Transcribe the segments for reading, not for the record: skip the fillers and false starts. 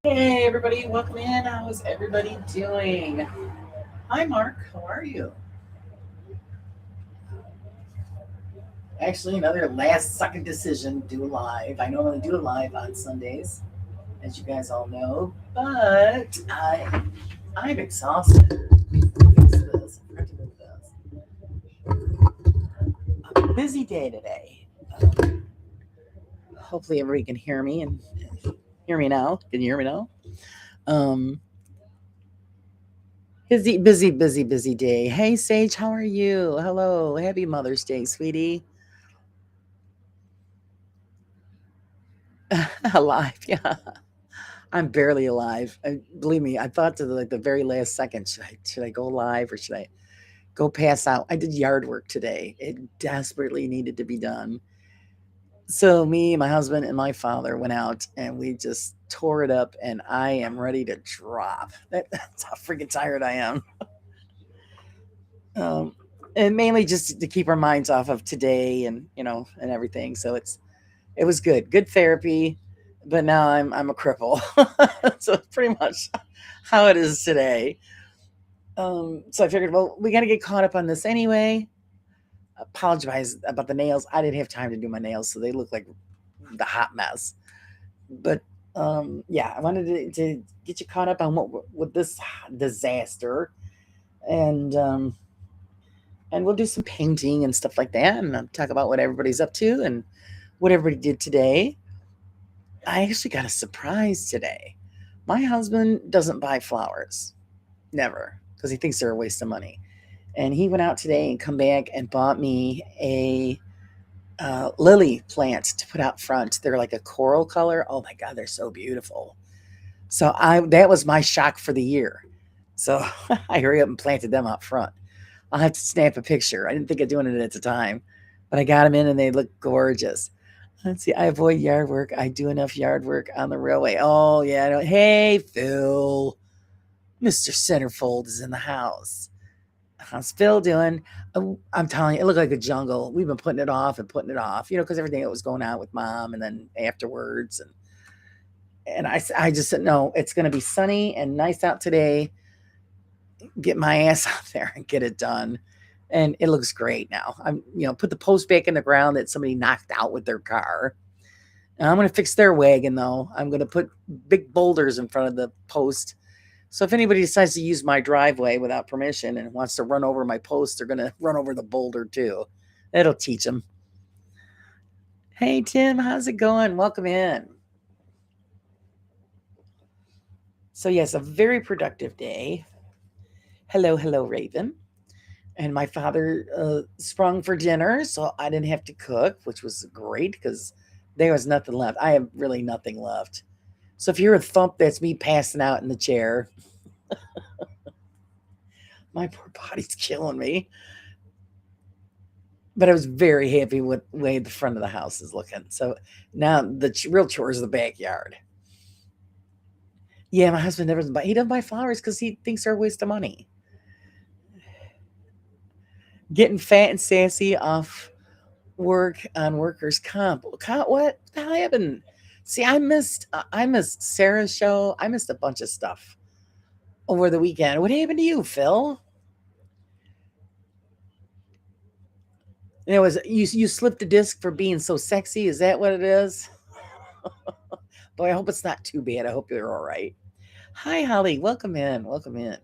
Hey, everybody, welcome in. How's everybody doing? Hi, Mark. How are you? Actually, another last second decision do a live. I normally do a live on Sundays, as you guys all know, but I'm exhausted. Fix this. I forgot to move this. A busy day today. Hopefully, everybody can hear me and hear me now. Can you hear me now? Um, busy day. Hey, Sage, how are you? Hello. Happy Mother's Day, sweetie. Alive, yeah. I'm barely alive. Believe me, I thought to the very last second, should I go live or should I go pass out? I did yard work today. It desperately needed to be done. So me, my husband, and my father went out and we just tore it up, and I am ready to drop. That's how freaking tired I am. Um, and mainly just to keep our minds off of today and and everything. So it was good therapy, but now I'm a cripple. So it's pretty much how it is today. So I figured, well, we got to get caught up on this anyway. Apologize about the nails. I didn't have time to do my nails, so they look like the hot mess. But yeah, I wanted to get you caught up on what with this disaster, and and we'll do some painting and stuff like that, and talk about what everybody's up to and what everybody did today. I actually got a surprise today. My husband doesn't buy flowers, never, because he thinks they're a waste of money. And he went out today and come back and bought me a lily plant to put out front. They're like a coral color. Oh my god, they're so beautiful. So I that was my shock for the year. So I hurry up and planted them out front. I'll have to snap a picture. I didn't think of doing it at the time, but I got them in and they look gorgeous. Let's see. I avoid yard work. I do enough yard work on the railway. Oh yeah. I know. Hey Phil, Mr. Centerfold is in the house. How's Phil doing? I'm telling you, it looked like a jungle. We've been putting it off and putting it off, because everything that was going on with mom, and then afterwards, and I just said no. It's going to be sunny and nice out today. Get my ass out there and get it done. And it looks great now. I'm, put the post back in the ground that somebody knocked out with their car. And I'm going to fix their wagon though. I'm going to put big boulders in front of the post. So if anybody decides to use my driveway without permission and wants to run over my post, they're going to run over the boulder too. That'll teach them. Hey Tim, how's it going? Welcome in. So yes, a very productive day. Hello, Raven. And my father sprung for dinner, so I didn't have to cook, which was great because there was nothing left. I have really nothing left. So if you're a thump, that's me passing out in the chair. My poor body's killing me. But I was very happy with the way the front of the house is looking. So now the real chore is the backyard. Yeah, my husband never buy. He doesn't buy flowers because he thinks they're a waste of money. Getting fat and sassy off work on workers' comp. What the hell happened? See, I missed Sarah's show. I missed a bunch of stuff over the weekend. What happened to you, Phil? And it was you slipped a disc for being so sexy. Is that what it is? Boy, I hope it's not too bad. I hope you're all right. Hi, Holly. Welcome in. Welcome in.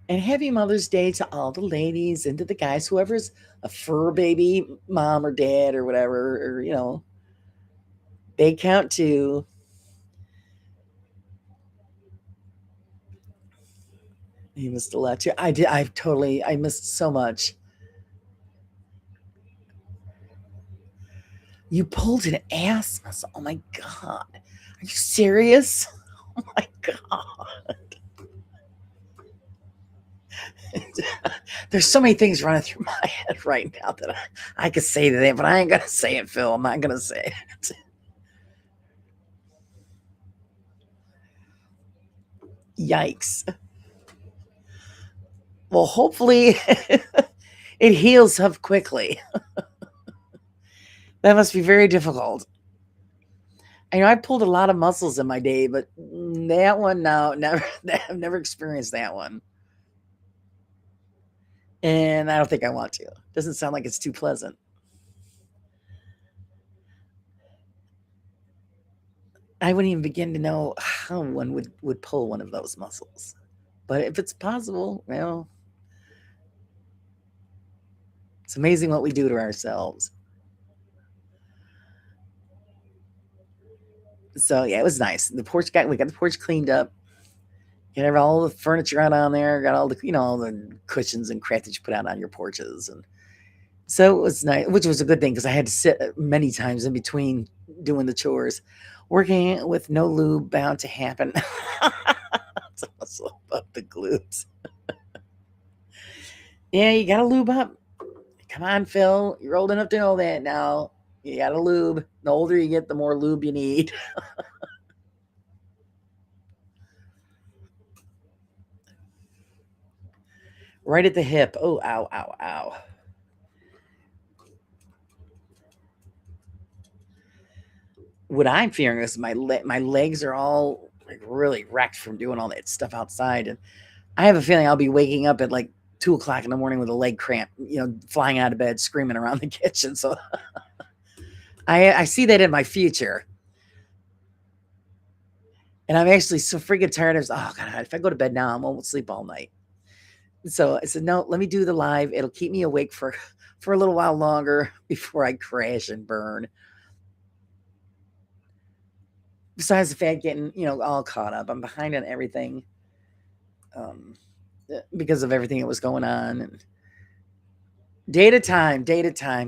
And happy Mother's Day to all the ladies and to the guys, whoever's a fur baby mom or dad or whatever, or they count too. He missed a lot too. I did. I missed so much. You pulled an ass muscle. Oh my god. Are you serious? Oh my god. There's so many things running through my head right now that I could say that, but I ain't gonna say it, Phil. I'm not gonna say it. Yikes. Well, hopefully it heals up quickly. That must be very difficult. I know I pulled a lot of muscles in my day, but that one, no, never. I've never experienced that one, and I don't think I want to. Doesn't sound like it's too pleasant. I wouldn't even begin to know how one would pull one of those muscles. But if it's possible, well, it's amazing what we do to ourselves. So yeah, it was nice. We got the porch cleaned up. Got all the furniture out on there. Got all the all the cushions and crap that you put out on your porches, and so it was nice, which was a good thing because I had to sit many times in between doing the chores. Working with no lube bound to happen. It's also about the glutes. Yeah, you gotta lube up. Come on, Phil. You're old enough to know that now. You gotta lube. The older you get, the more lube you need. Right at the hip. Oh, ow, ow, ow. What I'm fearing is my legs are all like really wrecked from doing all that stuff outside, and I have a feeling I'll be waking up at like 2 o'clock in the morning with a leg cramp. Flying out of bed, screaming around the kitchen. So I see that in my future, and I'm actually so freaking tired. Oh god, if I go to bed now, I won't sleep all night. So I said, no, let me do the live. It'll keep me awake for a little while longer before I crash and burn. Besides the fact getting all caught up, I'm behind on everything um, because of everything that was going on. And day to time,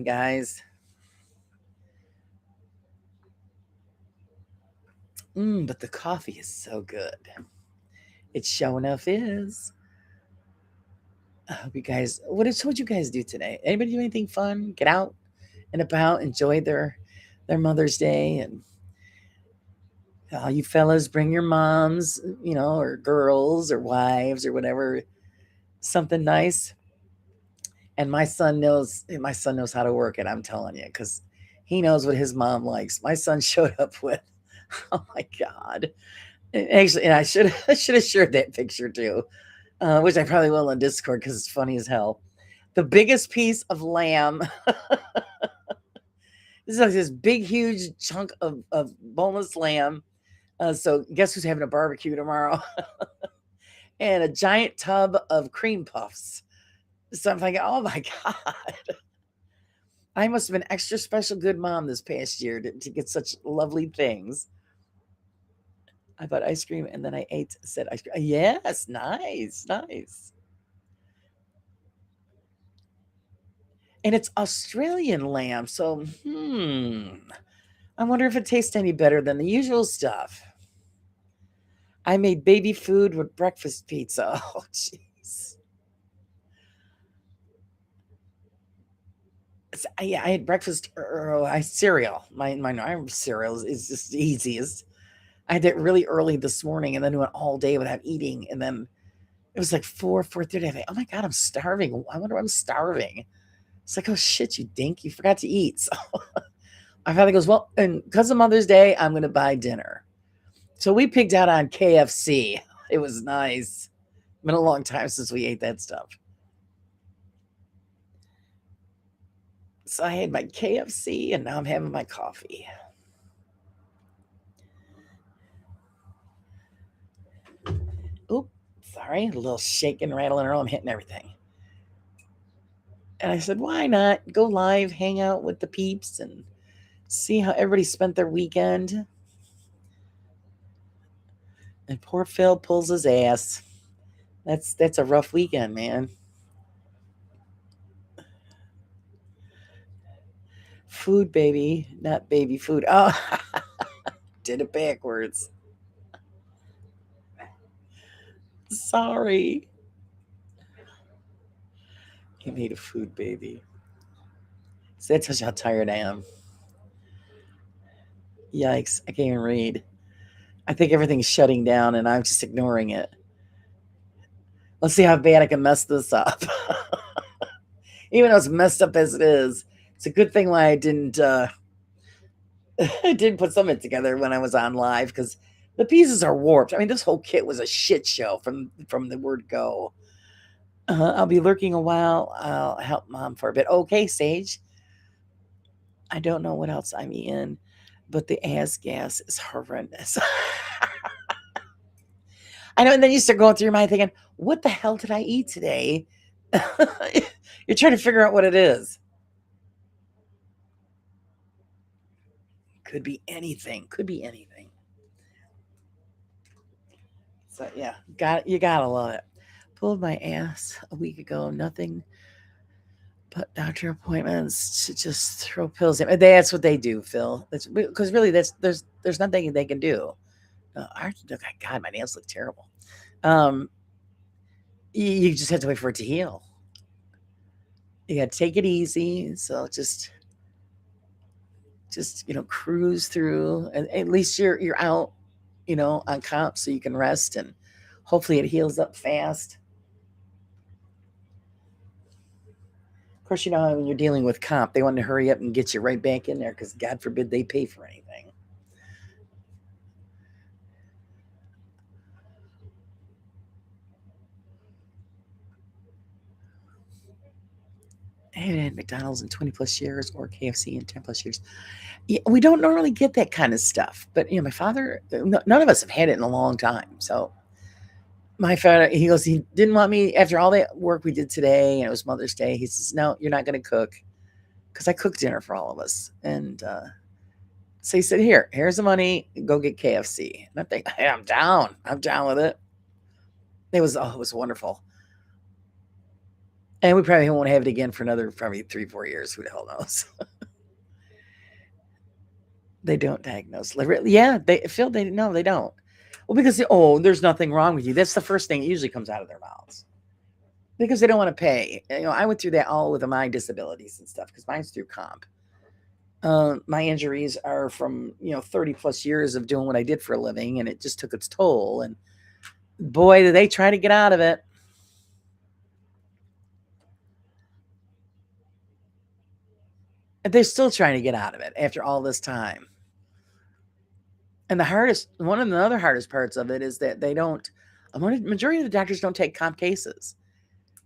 guys. But the coffee is so good. It sure enough is. I hope you guys. What you guys do today? Anybody do anything fun? Get out and about, enjoy their Mother's Day, and all you fellas bring your moms, or girls or wives or whatever, something nice. And my son knows how to work it. I'm telling you, because he knows what his mom likes. My son showed up with, oh my god. Actually, and I should have shared that picture too, which I probably will on Discord because it's funny as hell. The biggest piece of lamb. This is like this big, huge chunk of boneless lamb. So guess who's having a barbecue tomorrow? And a giant tub of cream puffs. So I'm thinking, oh my god, I must have been extra special good mom this past year to get such lovely things. I bought ice cream and then I ate said ice cream. Yes, nice, nice. And it's Australian lamb, so I wonder if it tastes any better than the usual stuff. I made baby food with breakfast pizza. Oh, jeez. Yeah, I had breakfast. I cereal. My cereal is just the easiest. I had that really early this morning, and then went all day without eating, and then it was like 4:30. I think, oh my god, I'm starving. I wonder why I'm starving. It's like, oh shit, you dink, you forgot to eat. So my father goes, well, and because of Mother's Day, I'm going to buy dinner. So we picked out on KFC. It was nice. Been a long time since we ate that stuff. So I had my KFC and now I'm having my coffee. Oop, sorry, a little shaking, rattling around. I'm hitting everything. And I said, why not go live, hang out with the peeps, and see how everybody spent their weekend? And poor Phil pulls his ass. That's a rough weekend, man. Food baby, not baby food. Oh, did it backwards. Sorry. He made a food baby. So that tells you how tired I am. Yikes, I can't even read. I think everything's shutting down and I'm just ignoring it. Let's see how bad I can mess this up. Even though it's messed up as it is, it's a good thing why I didn't I did put some of it together when I was on live because the pieces are warped. I mean, this whole kit was a shit show from the word go. I'll be lurking a while. I'll help mom for a bit. Okay, Sage. I don't know what else I'm in, but the ass gas is horrendous. I know, and then you start going through your mind thinking, what the hell did I eat today? You're trying to figure out what it is. Could be anything. Could be anything. So yeah, you gotta love it. Pulled my ass a week ago. Nothing but doctor appointments to just throw pills in. That's what they do, Phil. That's because really, there's nothing they can do. God, my nails look terrible. Um, you just have to wait for it to heal. You got to take it easy. So just cruise through, and at least you're out, on comp, so you can rest, and hopefully it heals up fast. Of course, when you're dealing with comp, they want to hurry up and get you right back in there because God forbid they pay for anything. I haven't had McDonald's in 20 plus years or KFC in 10 plus years. Yeah, we don't normally get that kind of stuff, but my father, none of us have had it in a long time. So my father, he goes, he didn't want me after all that work we did today, and it was Mother's Day. He says, "No, you're not going to cook," because I cooked dinner for all of us. And so he said, here's the money, go get KFC. And I think, hey, I'm down with it. It was wonderful. And we probably won't have it again for another probably 3-4 years. Who the hell knows? They don't diagnose liver. Yeah, no, they don't. Well, because there's nothing wrong with you. That's the first thing that usually comes out of their mouths. Because they don't want to pay. I went through that all with my disabilities and stuff because mine's through comp. My injuries are from 30 plus years of doing what I did for a living, and it just took its toll. And boy, did they try to get out of it. And they're still trying to get out of it after all this time. And one of the other hardest parts of it is that a majority of the doctors don't take comp cases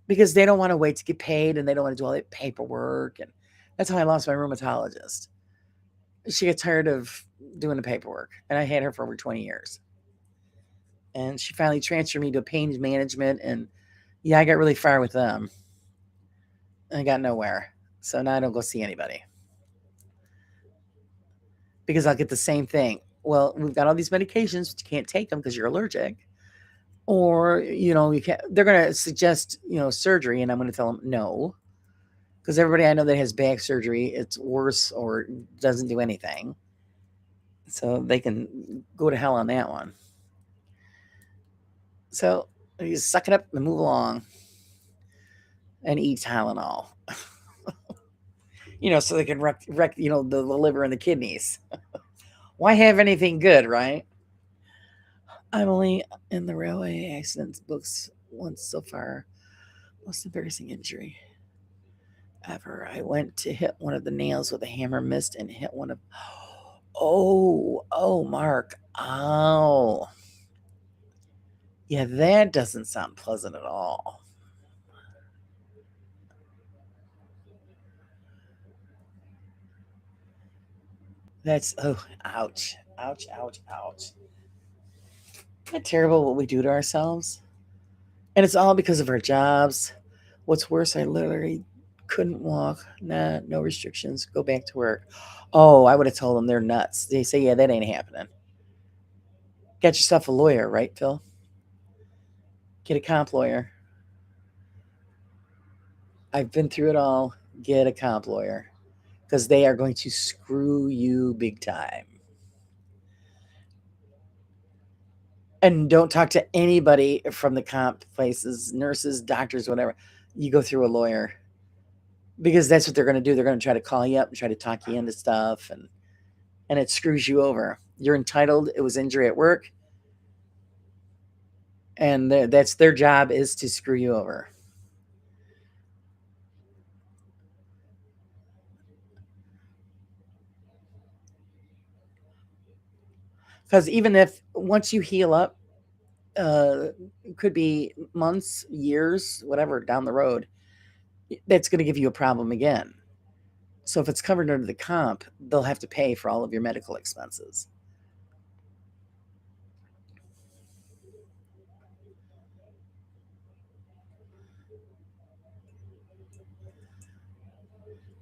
because they don't want to wait to get paid, and they don't want to do all that paperwork. And that's how I lost my rheumatologist. She got tired of doing the paperwork, and I had her for over 20 years. And she finally transferred me to pain management, and yeah, I got really far with them. I got nowhere. So now I don't go see anybody because I'll get the same thing. Well, we've got all these medications, but you can't take them because you're allergic. Or, you can't, they're going to suggest, surgery, and I'm going to tell them no. Because everybody I know that has back surgery, it's worse or doesn't do anything. So they can go to hell on that one. So you suck it up and move along and eat Tylenol. So they can wreck the liver and the kidneys. Why have anything good, right? I'm only in the railway accidents books once so far. Most embarrassing injury ever. I went to hit one of the nails with a hammer, missed, and hit one of. Oh, Mark. Oh. Yeah, that doesn't sound pleasant at all. That's, ouch. Ouch, ouch, ouch. Isn't that terrible what we do to ourselves? And it's all because of our jobs. What's worse, I literally couldn't walk. Nah, no restrictions. Go back to work. Oh, I would have told them they're nuts. They say, yeah, that ain't happening. Get yourself a lawyer, right, Phil? Get a comp lawyer. I've been through it all. Get a comp lawyer because they are going to screw you big time. And don't talk to anybody from the comp places, nurses, doctors, whatever. You go through a lawyer because that's what they're going to do. They're going to try to call you up and try to talk you into stuff, and it screws you over. You're entitled. It was injury at work, and that's their job, is to screw you over. Because even if once you heal up, it could be months, years, whatever down the road, that's going to give you a problem again. So if it's covered under the comp, they'll have to pay for all of your medical expenses.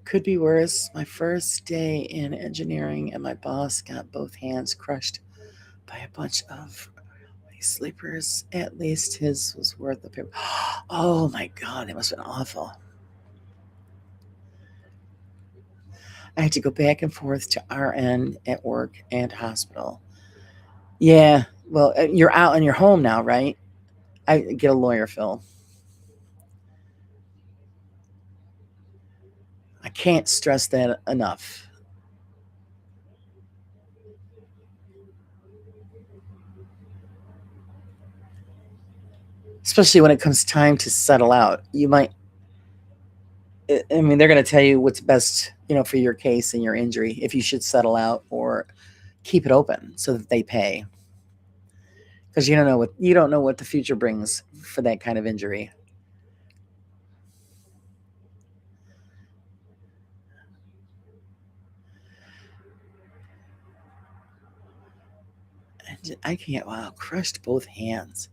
Could be worse. My first day in engineering, and my boss got both hands crushed by a bunch of sleepers. At least his was worth the paper. Oh my God, it must have been awful. I had to go back and forth to RN at work and hospital. Yeah, well, you're out and you're home now, right? I get a lawyer, Phil. I can't stress that enough. Especially when it comes time to settle out. You might, I mean, they're going to tell you what's best, for your case and your injury, if you should settle out or keep it open so that they pay. Because you don't know what the future brings for that kind of injury. I can't. Wow, crushed both hands.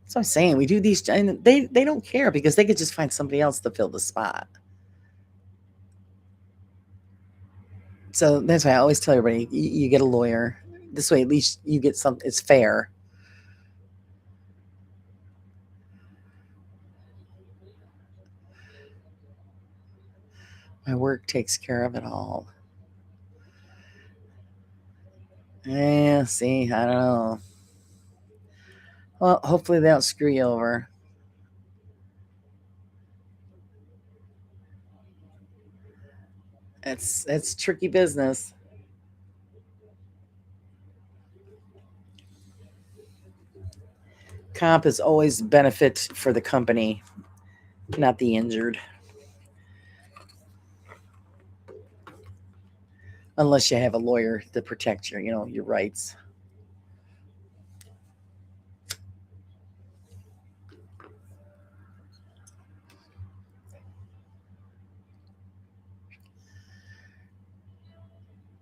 That's what I'm saying. We do these, and they don't care because they could just find somebody else to fill the spot. So that's why I always tell everybody, you get a lawyer. This way, at least you get some. It's fair. My work takes care of it all. Yeah. See, I don't know. Well, hopefully they don't screw you over. It's tricky business. Comp is always benefit for the company, not the injured, unless you have a lawyer to protect your rights.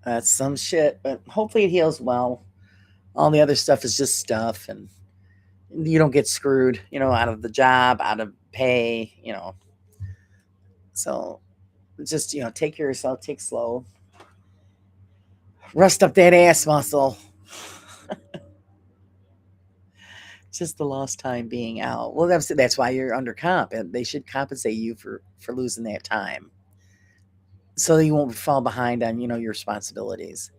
That's some shit, but hopefully it heals well. All the other stuff is just stuff, and you don't get screwed, out of the job, out of pay. So just take care of yourself, take slow, rest up that ass muscle. Just the lost time being out. Well, that's why you're under comp, and they should compensate you for losing that time, so you won't fall behind on your responsibilities.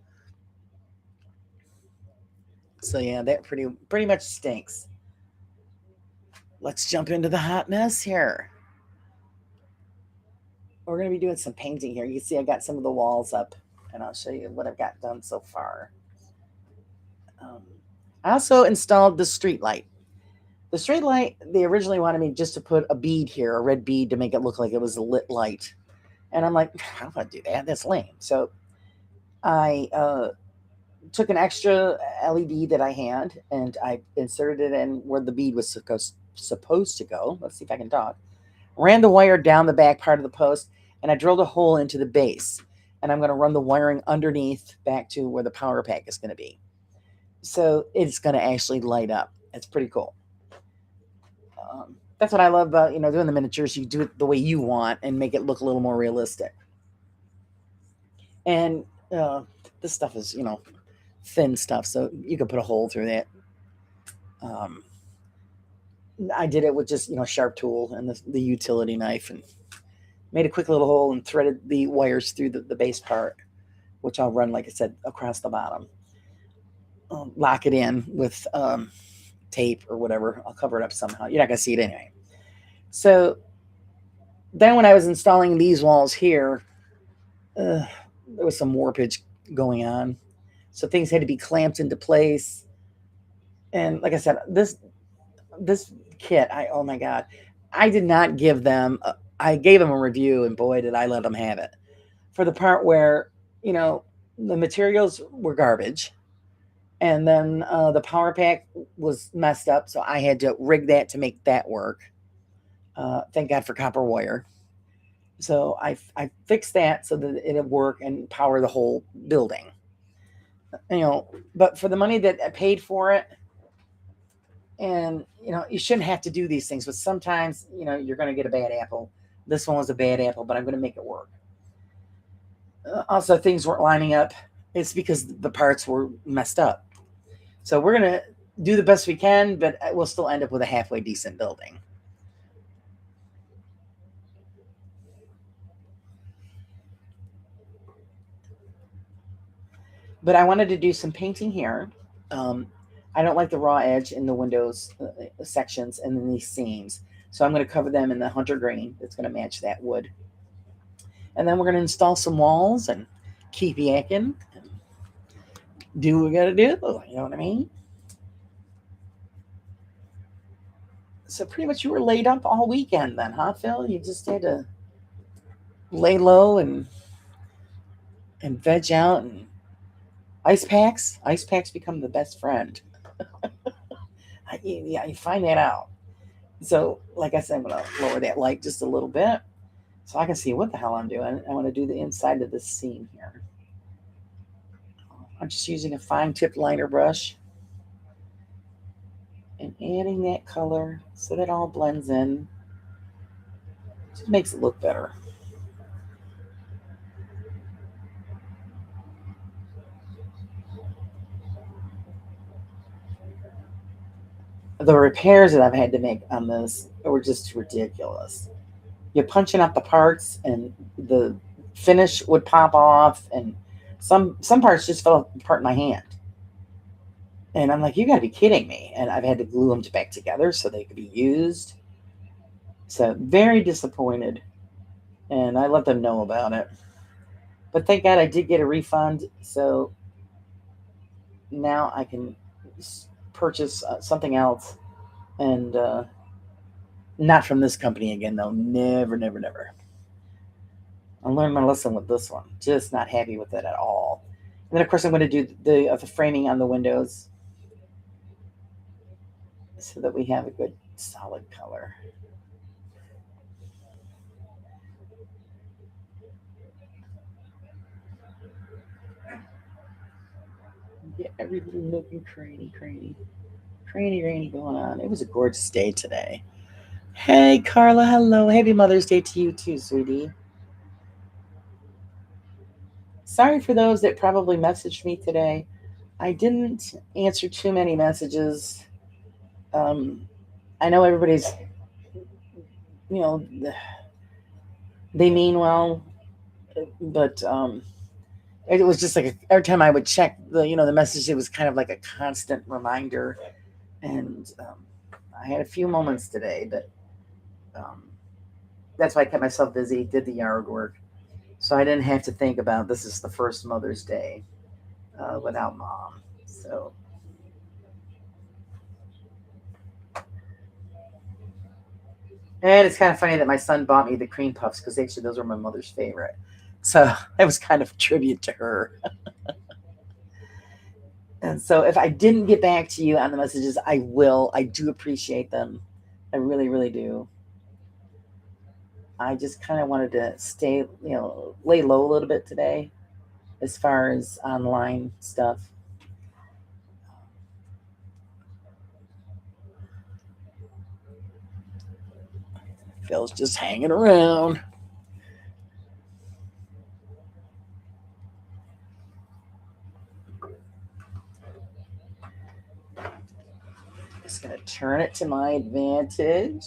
So yeah, that pretty much stinks. Let's jump into the hot mess here. We're gonna be doing some painting here. You can see I got some of the walls up, and I'll show you what I've got done so far. Um, I also installed the street light. The street light, they originally wanted me just to put a bead here, a red bead, to make it look like it was a lit light. And I'm like, I don't want to do that. That's lame. So I took an extra LED that I had, and I inserted it in where the bead was supposed to go. Let's see if I can talk. Ran the wire down the back part of the post, and I drilled a hole into the base. And I'm going to run the wiring underneath back to where the power pack is going to be. So it's going to actually light up. It's pretty cool. That's what I love about doing the miniatures. You do it the way you want and make it look a little more realistic. And this stuff is thin stuff, so you can put a hole through that. Um, I did it with just sharp tool and the utility knife, and made a quick little hole and threaded the wires through the base part, which I'll run, like I said, across the bottom. Lock it in with tape or whatever. I'll cover it up somehow. You're not gonna see it anyway. So then when I was installing these walls here, there was some warpage going on. So things had to be clamped into place. And like I said, this kit, oh my God, I did not give them. I gave them a review, and boy, did I let them have it. For the part where you know, the materials were garbage. And then the power pack was messed up, so I had to rig that to make that work. Thank God for copper wire. So I fixed that so that it'd work and power the whole building. But for the money that I paid for it, and you shouldn't have to do these things, but sometimes you're going to get a bad apple. This one was a bad apple, but I'm going to make it work. Also, things weren't lining up. It's because the parts were messed up. So we're going to do the best we can, but we'll still end up with a halfway decent building. But I wanted to do some painting here. I don't like the raw edge in the windows sections and then these seams. So I'm going to cover them in the hunter green that's going to match that wood. And then we're going to install some walls and keep yakking and do what we got to do. You know what I mean? So pretty much you were laid up all weekend then, huh, Phil? You just had to lay low and veg out and ice packs. Ice packs become the best friend. Yeah, you find that out. So, like I said, I'm going to lower that light just a little bit so I can see what the hell I'm doing. I want to do the inside of this seam here. I'm just using a fine-tipped liner brush and adding that color so that all blends in. Just makes it look better. The repairs that I've had to make on this were just ridiculous. You're punching out the parts and the finish would pop off, and some parts just fell apart in my hand. And I'm like, you got to be kidding me. And I've had to glue them back together so they could be used. So very disappointed. And I let them know about it. But thank God I did get a refund. So now I can purchase something else. And not from this company again, though. Never, never, never. I learned my lesson with this one. Just not happy with it at all. And then, of course, I'm going to do the framing on the windows so that we have a good solid color. Get every little nook and cranny going on. It was a gorgeous day today. Hey, Carla, hello. Happy Mother's Day to you too, sweetie. Sorry for those that probably messaged me today. I didn't answer too many messages. Um, I know everybody's, you know, they mean well, but it was just like every time I would check the message, it was kind of like a constant reminder. And I had a few moments today, but um, that's why I kept myself busy, did the yard work, so I didn't have to think about this is the first Mother's Day without mom. So and it's kind of funny that my son bought me the cream puffs because actually those were my mother's favorite. So it was kind of a tribute to her. And so if I didn't get back to you on the messages, I will. I do appreciate them. I really, really do. I just kind of wanted to stay, lay low a little bit today as far as online stuff. Phil's just hanging around. Just gonna turn it to my advantage.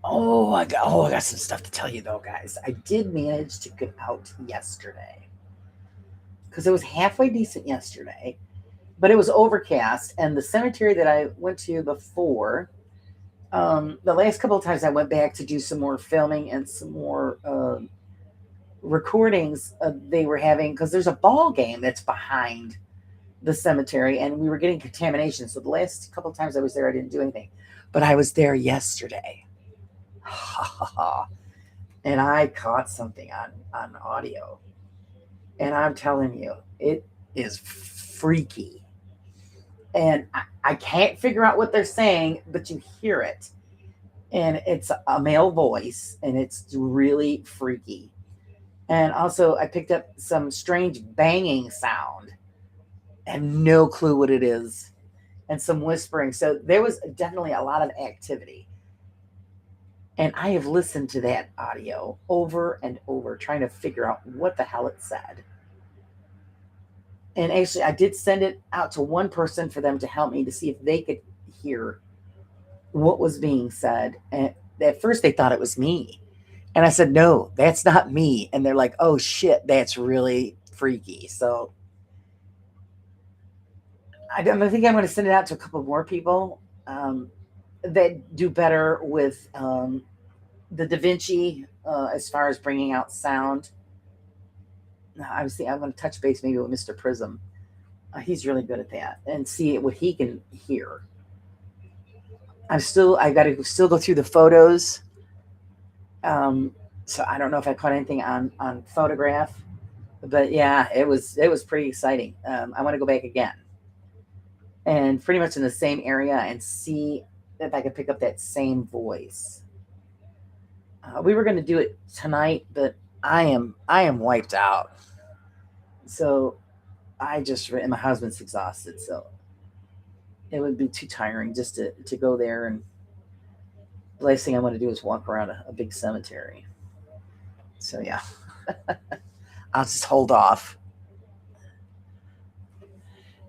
I got some stuff to tell you though, guys. I did manage to get out yesterday because it was halfway decent yesterday, but it was overcast. And the cemetery that I went to before, the last couple of times I went back to do some more filming and some more recordings they were having because there's a ball game that's behind the cemetery, and we were getting contamination. So the last couple of times I was there, I didn't do anything, but I was there yesterday. and I caught something on audio, and I'm telling you, it is freaky. And I can't figure out what they're saying, but you hear it, and it's a male voice, and it's really freaky. And also, I picked up some strange banging sound. I have no clue what it is, and some whispering. So there was definitely a lot of activity. And I have listened to that audio over and over, trying to figure out what the hell it said. And actually, I did send it out to one person for them to help me to see if they could hear what was being said. And at first, they thought it was me. And I said, no, that's not me. And they're like, oh shit, that's really freaky. So I think I'm going to send it out to a couple more people that do better with the DaVinci as far as bringing out sound. Obviously, I'm going to touch base maybe with Mr. Prism. He's really good at that, and see what he can hear. I got to still go through the photos. Um, so I don't know if I caught anything on photograph, but yeah, it was pretty exciting. I want to go back again, and pretty much in the same area, and see if I could pick up that same voice. We were going to do it tonight, but I am wiped out. So and my husband's exhausted, so it would be too tiring just to go there. And the last thing I want to do is walk around a big cemetery. So yeah, I'll just hold off.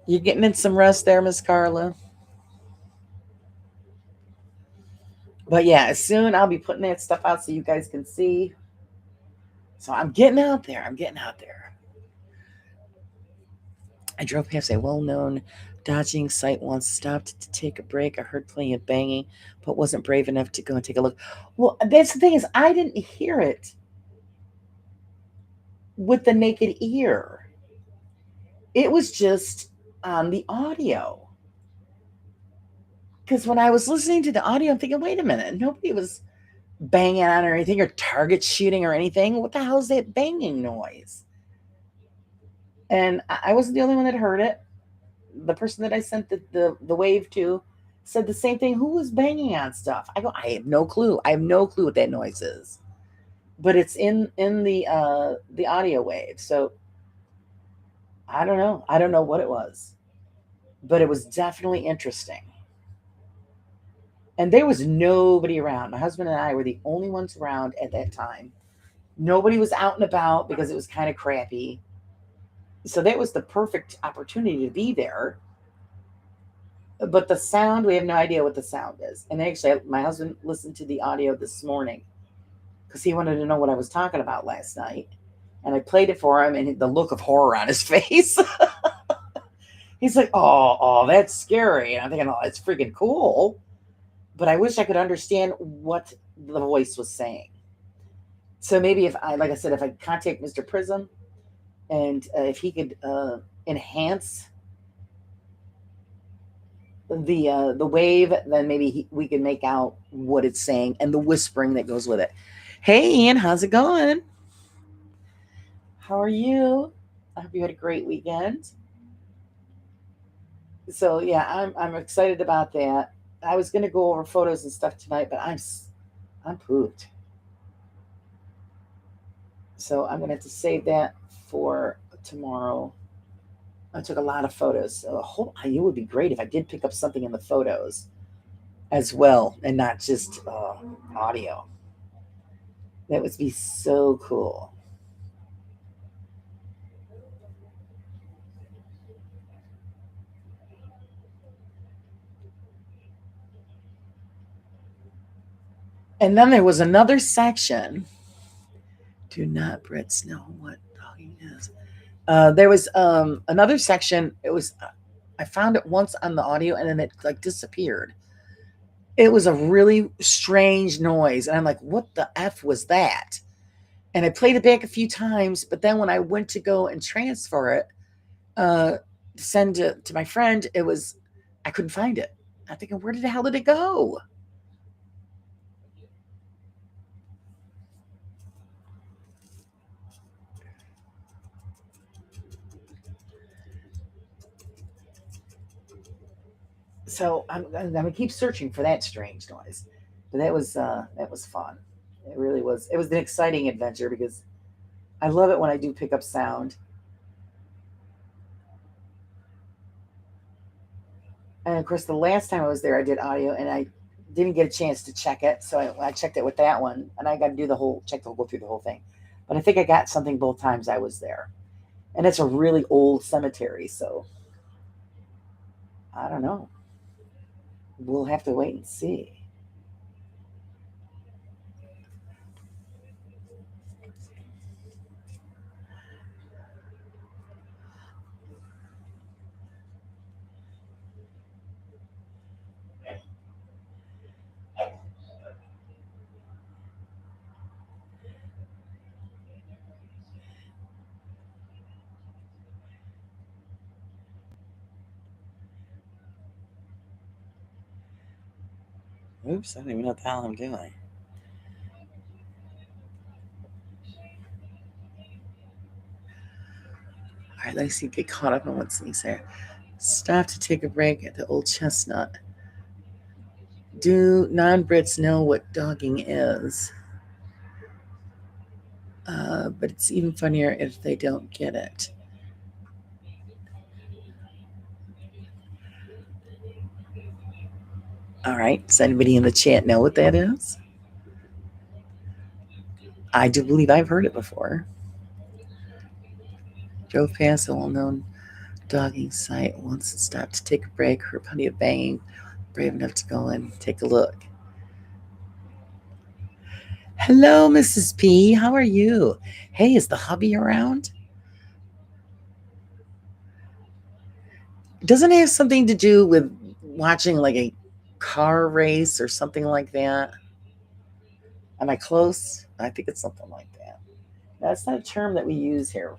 You getting in some rest there, Miss Carla? But yeah, soon I'll be putting that stuff out so you guys can see. So I'm getting out there. I'm getting out there. I drove past a well known dodging site once, stopped to take a break. I heard plenty of banging, but wasn't brave enough to go and take a look. Well, that's the thing, is I didn't hear it with the naked ear. It was just on the audio. Because when I was listening to the audio, I'm thinking, wait a minute, nobody was banging on or anything, or target shooting or anything. What the hell is that banging noise? And I wasn't the only one that heard it. The person that I sent the wave to said the same thing. Who was banging on stuff? I go, I have no clue. I have no clue what that noise is. But it's in the audio wave. So I don't know. I don't know what it was. But it was definitely interesting. And there was nobody around. My husband and I were the only ones around at that time. Nobody was out and about because it was kind of crappy. So that was the perfect opportunity to be there. But the sound, we have no idea what the sound is. And actually, my husband listened to the audio this morning because he wanted to know what I was talking about last night. And I played it for him, and the look of horror on his face. He's like, oh, that's scary. And I'm thinking, oh, it's freaking cool. But I wish I could understand what the voice was saying. So maybe like I said, if I contact Mr. Prism, and if he could enhance the wave, then maybe we can make out what it's saying and the whispering that goes with it. Hey, Ian, how's it going? How are you? I hope you had a great weekend. So yeah, I'm excited about that. I was gonna go over photos and stuff tonight, but I'm pooped. So I'm gonna have to save that for tomorrow. I took a lot of photos. So it would be great if I did pick up something in the photos as well, and not just audio. That would be so cool. And then there was another section. Do not Brits know what dogging is? There was another section. I found it once on the audio, and then it like disappeared. It was a really strange noise, and I'm like, what the F was that? And I played it back a few times, but then when I went to go and transfer it, send it to my friend, I couldn't find it. I'm thinking, where the hell did it go? So I'm gonna keep searching for that strange noise. But that was fun. It really was. It was an exciting adventure because I love it when I do pick up sound. And of course, the last time I was there, I did audio, and I didn't get a chance to check it, so I checked it with that one, and I got to do the whole check the go through the whole thing. But I think I got something both times I was there, and it's a really old cemetery, so I don't know. We'll have to wait and see. Oops, I don't even know what the hell I'm doing. All right, let's see. Get caught up on what's things here. Stop to take a break at the Old Chestnut. Do non-Brits know what dogging is? But it's even funnier if they don't get it. All right. Does anybody in the chat know what that is? I do believe I've heard it before. Drove past a well-known dogging site once and stopped to take a break. Heard plenty of banging. Brave enough to go and take a look. Hello, Mrs. P. How are you? Hey, is the hubby around? Doesn't it have something to do with watching like a car race or something like that? Am I close? I think it's something like that. That's not a term that we use here,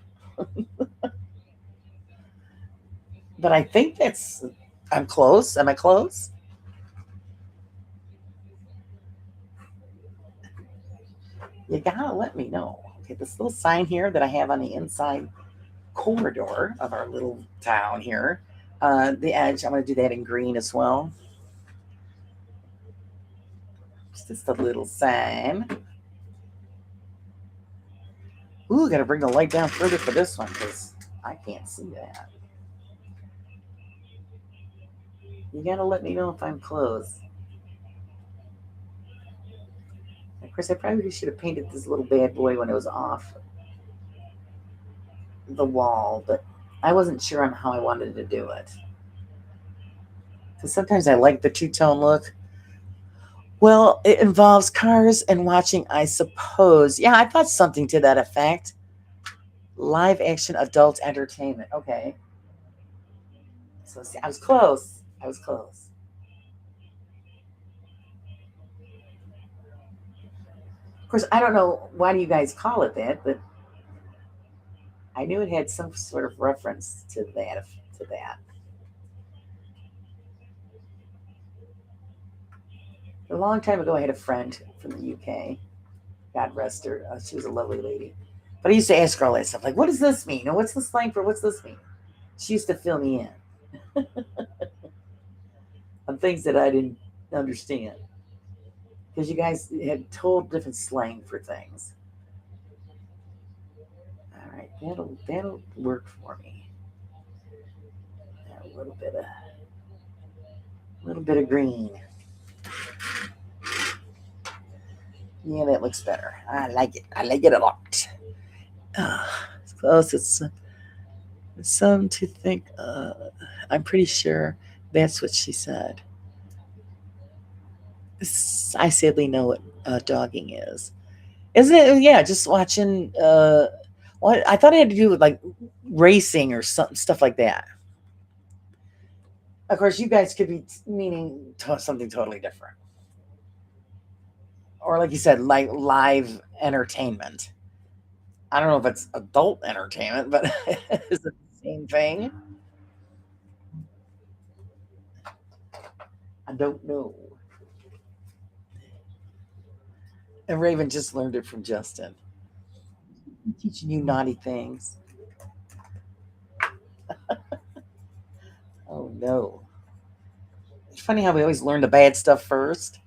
but I think that's. I'm close. Am I close? You gotta let me know. Okay, this little sign here that I have on the inside corridor of our little town here, the edge. I'm gonna do that in green as well. It's just a little sign. Ooh, gotta bring the light down further for this one because I can't see that. You gotta let me know if I'm close. Of course, I probably should have painted this little bad boy when it was off the wall, but I wasn't sure on how I wanted to do it. Because sometimes I like the two-tone look. Well, it involves cars and watching, I suppose. Yeah, I thought something to that effect. Live action adult entertainment. Okay. So see, I was close. I was close. Of course, I don't know why do you guys call it that, but I knew it had some sort of reference to that. To that. A long time ago, I had a friend from the UK. God rest her. She was a lovely lady. But I used to ask her all that stuff, like, "What does this mean? Or what's the slang for? What's this mean?" She used to fill me in on things that I didn't understand because you guys had told different slang for things. All right, that'll work for me. A little bit of green. Yeah, that looks better. I like it. I like it a lot. It's close. It's something to think. I'm pretty sure that's what she said. I sadly know what dogging is. Isn't it? Yeah, just watching. What I thought it had to do with like racing or something stuff like that. Of course, you guys could be meaning something totally different, or like you said, like live entertainment. I don't know if it's adult entertainment, but is it the same thing? I don't know. And Raven just learned it from Justin. I'm teaching you naughty things. Oh no. funny how we always learn the bad stuff first.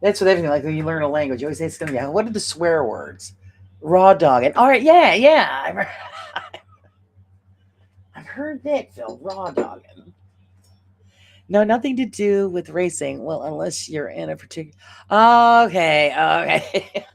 That's with everything. Like when you learn a language, you always say it's going to be, what are the swear words? Raw dog. And all right, yeah, yeah. I've heard that, Phil. Raw dogging. No, nothing to do with racing. Well, unless you're in a particular. Okay, okay.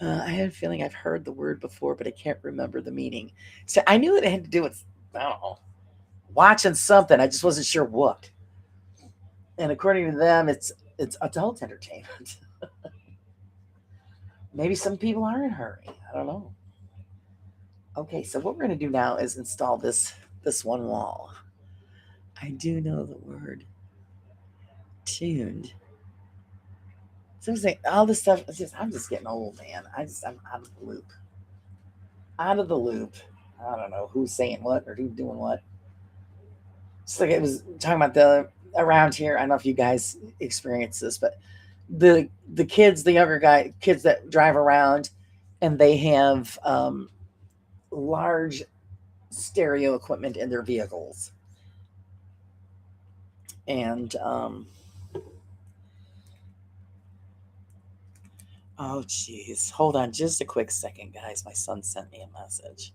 I had a feeling I've heard the word before, but I can't remember the meaning. So I knew it had to do with, I don't know, watching something. I just wasn't sure what. And according to them, it's adult entertainment. Maybe some people are in a hurry. I don't know. Okay, so what we're gonna do now is install this one wall. I do know the word tuned. So I'm saying all this stuff. It's just I'm just getting old, man. I'm out of the loop. Out of the loop. I don't know who's saying what or who's doing what. Just like it was talking about the around here. I don't know if you guys experience this, but the kids, the younger kids that drive around, and they have large stereo equipment in their vehicles, and oh geez, hold on just a quick second, guys. My son sent me a message.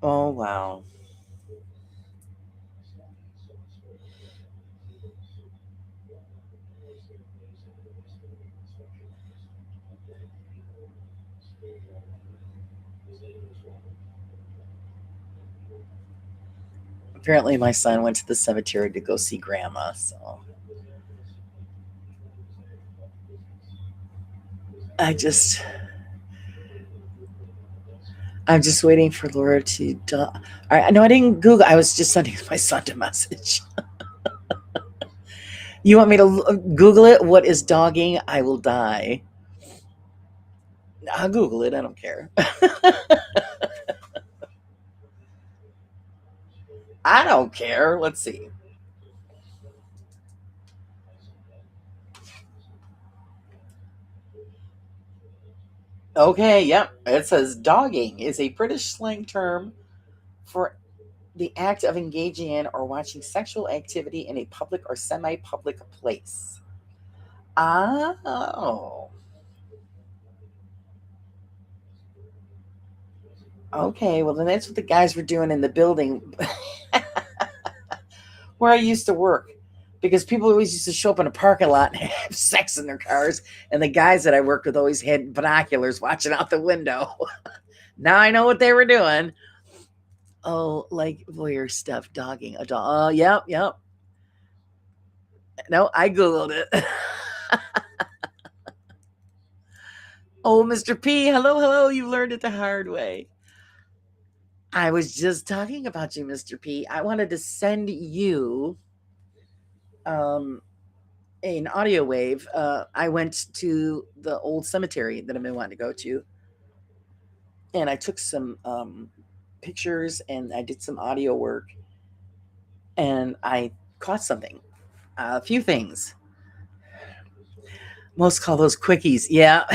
Oh wow. Apparently, my son went to the cemetery to go see grandma. So I just, I'm just waiting for Laura to. All right, no, I didn't Google. I was just sending my son a message. You want me to Google it? What is dogging? I will die. I'll Google it. I don't care. I don't care. Let's see. Okay, yep. It says dogging is a British slang term for the act of engaging in or watching sexual activity in a public or semi public place. Oh, okay. Well, then that's what the guys were doing in the building where I used to work. Because people always used to show up in a parking lot and have sex in their cars. And the guys that I worked with always had binoculars watching out the window. Now I know what they were doing. Oh, like voyeur stuff, dogging a dog. Oh, yep, yep. No, I Googled it. Oh, Mr. P, hello, hello. You learned it the hard way. I was just talking about you, Mr. P. I wanted to send you um, an audio wave. I went to the old cemetery that I've been wanting to go to, and I took some pictures and I did some audio work, and I caught something, a few things. Most call those quickies. Yeah.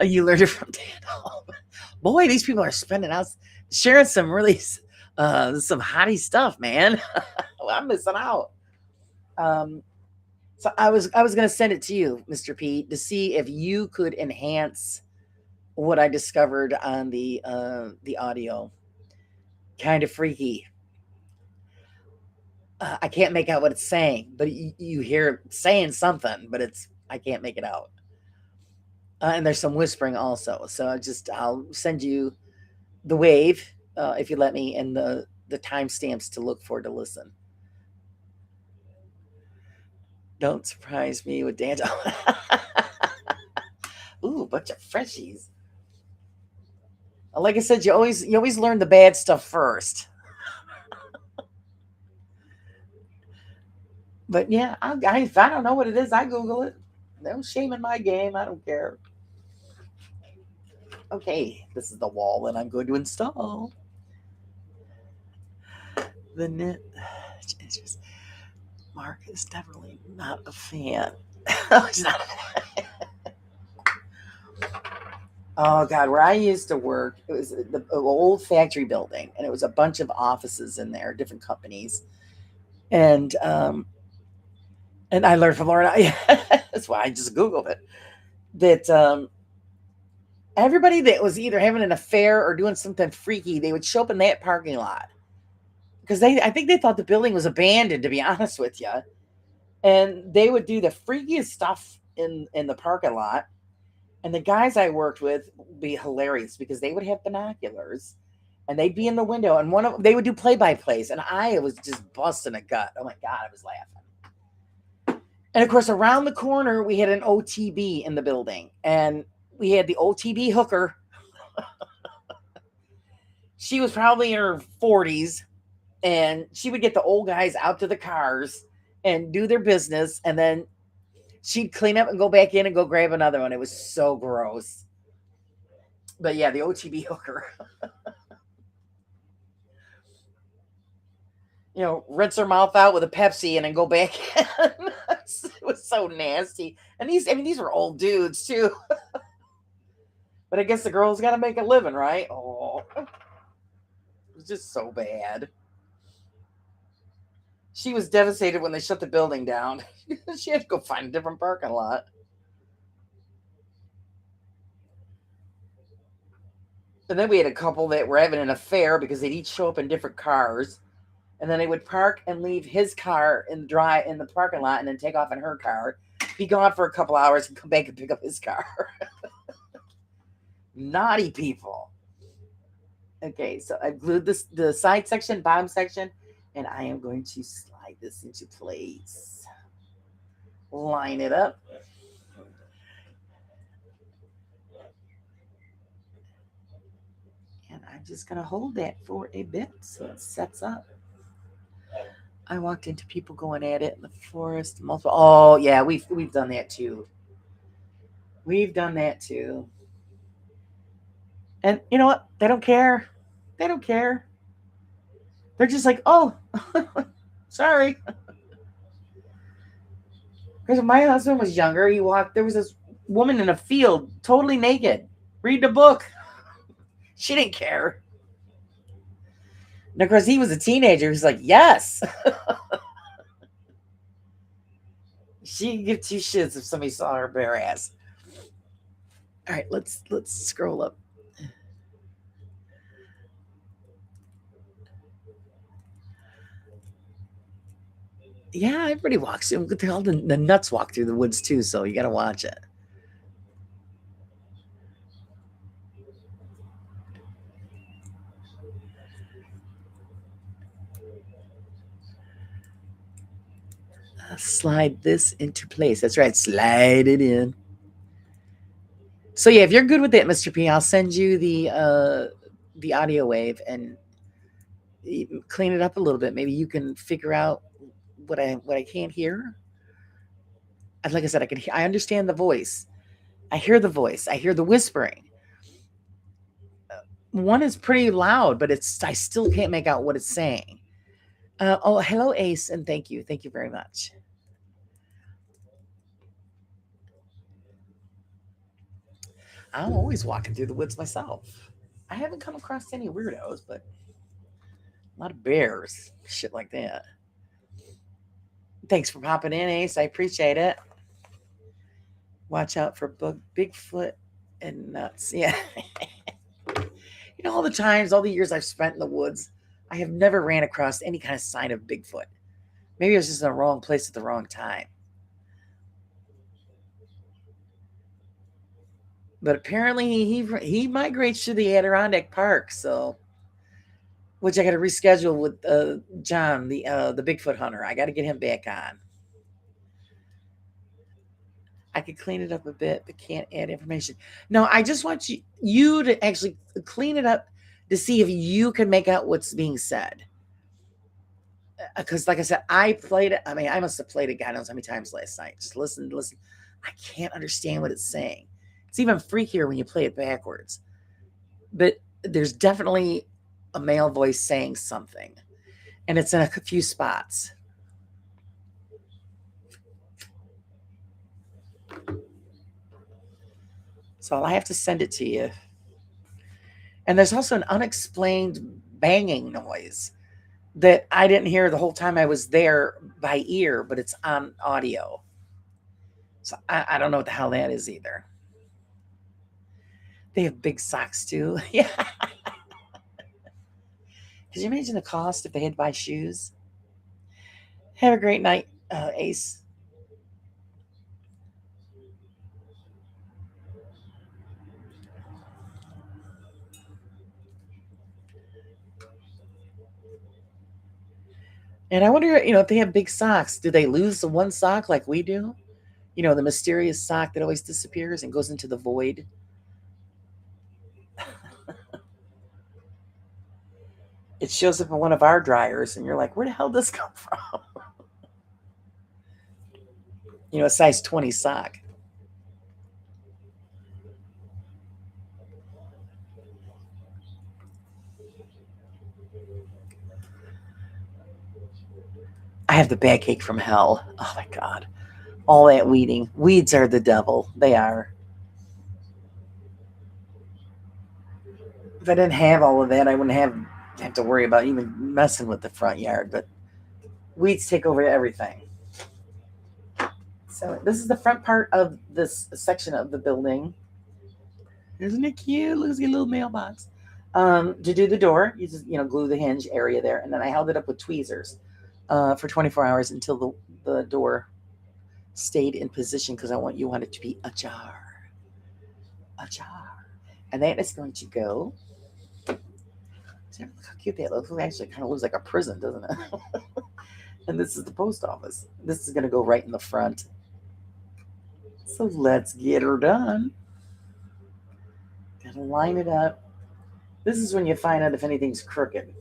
You learned it from Dan. Boy, these people are spending out, sharing some really some hottie stuff, man. Well, I'm missing out. Um, so I was gonna send it to you, Mr. Pete, to see if you could enhance what I discovered on the audio. Kind of freaky. I can't make out what it's saying, but you hear it saying something, but it's I can't make it out. And there's some whispering also. So I'll send you the wave if you let me, and the timestamps to look for to listen. Don't surprise me with Dan. Ooh, bunch of freshies. Like I said, you always learn the bad stuff first. But yeah, if I don't know what it is, I Google it. No shame in my game. I don't care. Okay, this is the wall that I'm going to install. The net. It's just, Mark is definitely not a fan. He's not a fan. Oh God, where I used to work, it was the old factory building, and it was a bunch of offices in there, different companies, and I learned from Laura. That's why I just googled it. That everybody that was either having an affair or doing something freaky, they would show up in that parking lot because I think they thought the building was abandoned. To be honest with you, and they would do the freakiest stuff in the parking lot. And the guys I worked with would be hilarious because they would have binoculars and they'd be in the window and one of they would do play by plays and I was just busting a gut. Oh my God, I was laughing. And of course, around the corner we had an OTB in the building and we had the OTB hooker. She was probably in her 40s and she would get the old guys out to the cars and do their business and then she'd clean up and go back in and go grab another one. It was so gross. But yeah, the OTB hooker. Rinse her mouth out with a Pepsi and then go back in. It was so nasty. And these were old dudes too. But I guess the girls got to make a living, right? Oh, it was just so bad. She was devastated when they shut the building down. She had to go find a different parking lot. And then we had a couple that were having an affair because they'd each show up in different cars. And then they would park and leave his car in the parking lot and then take off in her car, be gone for a couple hours and come back and pick up his car. Naughty people. Okay, so I glued the side section, bottom section, and I am going to slide this into place. Line it up. And I'm just going to hold that for a bit so it sets up. I walked into people going at it in the forest. Multiple. Oh yeah, we've done that too. We've done that too. And you know what? They don't care. They don't care. They're just like, oh, sorry. Because when my husband was younger, he walked. There was this woman in a field, totally naked, reading a book. She didn't care. And of course, he was a teenager. He's like, yes. She'd give two shits if somebody saw her bare ass. All right, let's scroll up. Yeah, everybody walks. All the nuts walk through the woods too, so you got to watch it. Slide this into place. That's right. Slide it in. So yeah, if you're good with that, Mr. P, I'll send you the audio wave and clean it up a little bit. Maybe you can figure out what I can't hear. And like I said, I understand the voice. I hear the voice. I hear the whispering. One is pretty loud, but I still can't make out what it's saying. Oh, hello, Ace, and thank you very much. I'm always walking through the woods myself. I haven't come across any weirdos, but a lot of bears, shit like that. Thanks for popping in, Ace. I appreciate it. Watch out for Bigfoot and nuts. Yeah. All the times, all the years I've spent in the woods, I have never ran across any kind of sign of Bigfoot. Maybe I was just in the wrong place at the wrong time. But apparently he migrates to the Adirondack Park, so which I got to reschedule with John, the Bigfoot hunter. I got to get him back on. I could clean it up a bit, but can't add information. No, I just want you to actually clean it up to see if you can make out what's being said. Because, like I said, I played it. I mean, I must have played it God knows how many times last night. Just listen. I can't understand what it's saying. It's even freakier when you play it backwards. but there's definitely a male voice saying something, and it's in a few spots. So I have to send it to you. And there's also an unexplained banging noise that I didn't hear the whole time I was there by ear, but it's on audio. So I don't know what the hell that is either. They have big socks too. Yeah. Could you imagine the cost if they had to buy shoes? Have a great night, Ace. And I wonder, if they have big socks, do they lose the one sock like we do? The mysterious sock that always disappears and goes into the void. It shows up in one of our dryers, and you're like, where the hell did this come from? A size 20 sock. I have the bad cake from hell. Oh my God. All that weeding. Weeds are the devil. They are. If I didn't have all of that, I wouldn't have to worry about even messing with the front yard. But weeds take over everything. So this is the front part of this section of the building. Isn't it cute? Look at the little mailbox. To do the door, you just glue the hinge area there, and then I held it up with tweezers for 24 hours until the door stayed in position because I want it to be ajar, and that is going to go. Look how cute that looks. It actually kind of looks like a prison, doesn't it? And this is the post office. This is going to go right in the front. So let's get her done. Gotta line it up. This is when you find out if anything's crooked.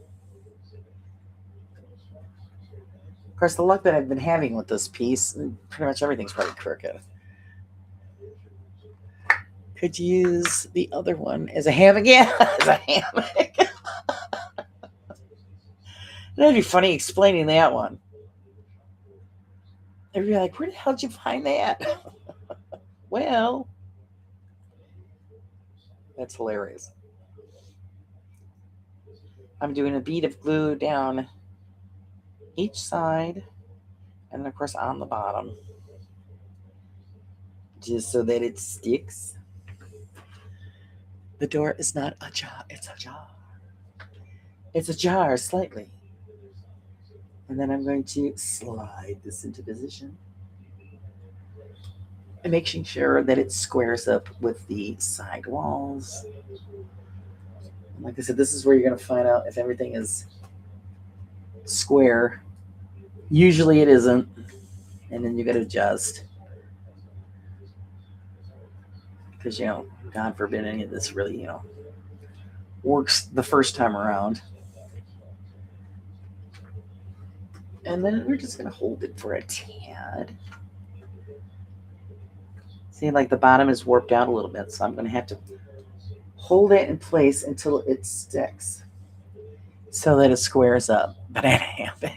Of course, the luck that I've been having with this piece, pretty much everything's probably crooked. Could use the other one as a hammock. Yeah, as a hammock. That'd be funny explaining that one. They'd be like, where the hell did you find that? Well, that's hilarious. I'm doing a bead of glue down each side, and then of course on the bottom, just so that it sticks. The door is not ajar, it's ajar. It's ajar slightly. And then I'm going to slide this into position. And making sure that it squares up with the side walls. Like I said, this is where you're going to find out if everything is square. Usually it isn't. And then you got to adjust. Because, God forbid any of this really, works the first time around. And then we're just going to hold it for a tad. See, like the bottom is warped out a little bit, so I'm going to have to hold it in place until it sticks so that it squares up. Banana hammock.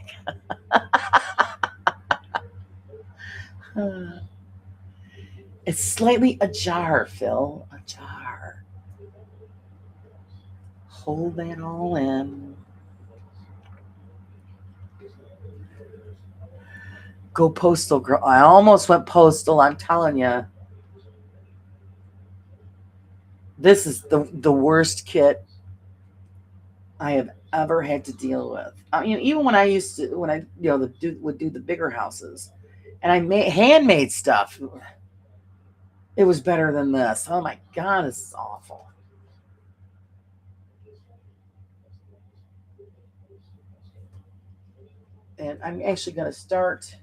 It's slightly ajar, Phil. Ajar. Hold that all in. Go postal, girl. I almost went postal, I'm telling you. This is the worst kit I have ever had to deal with. I mean, even when I would do the bigger houses, and I made handmade stuff, it was better than this. Oh my God, this is awful. And I'm actually going to start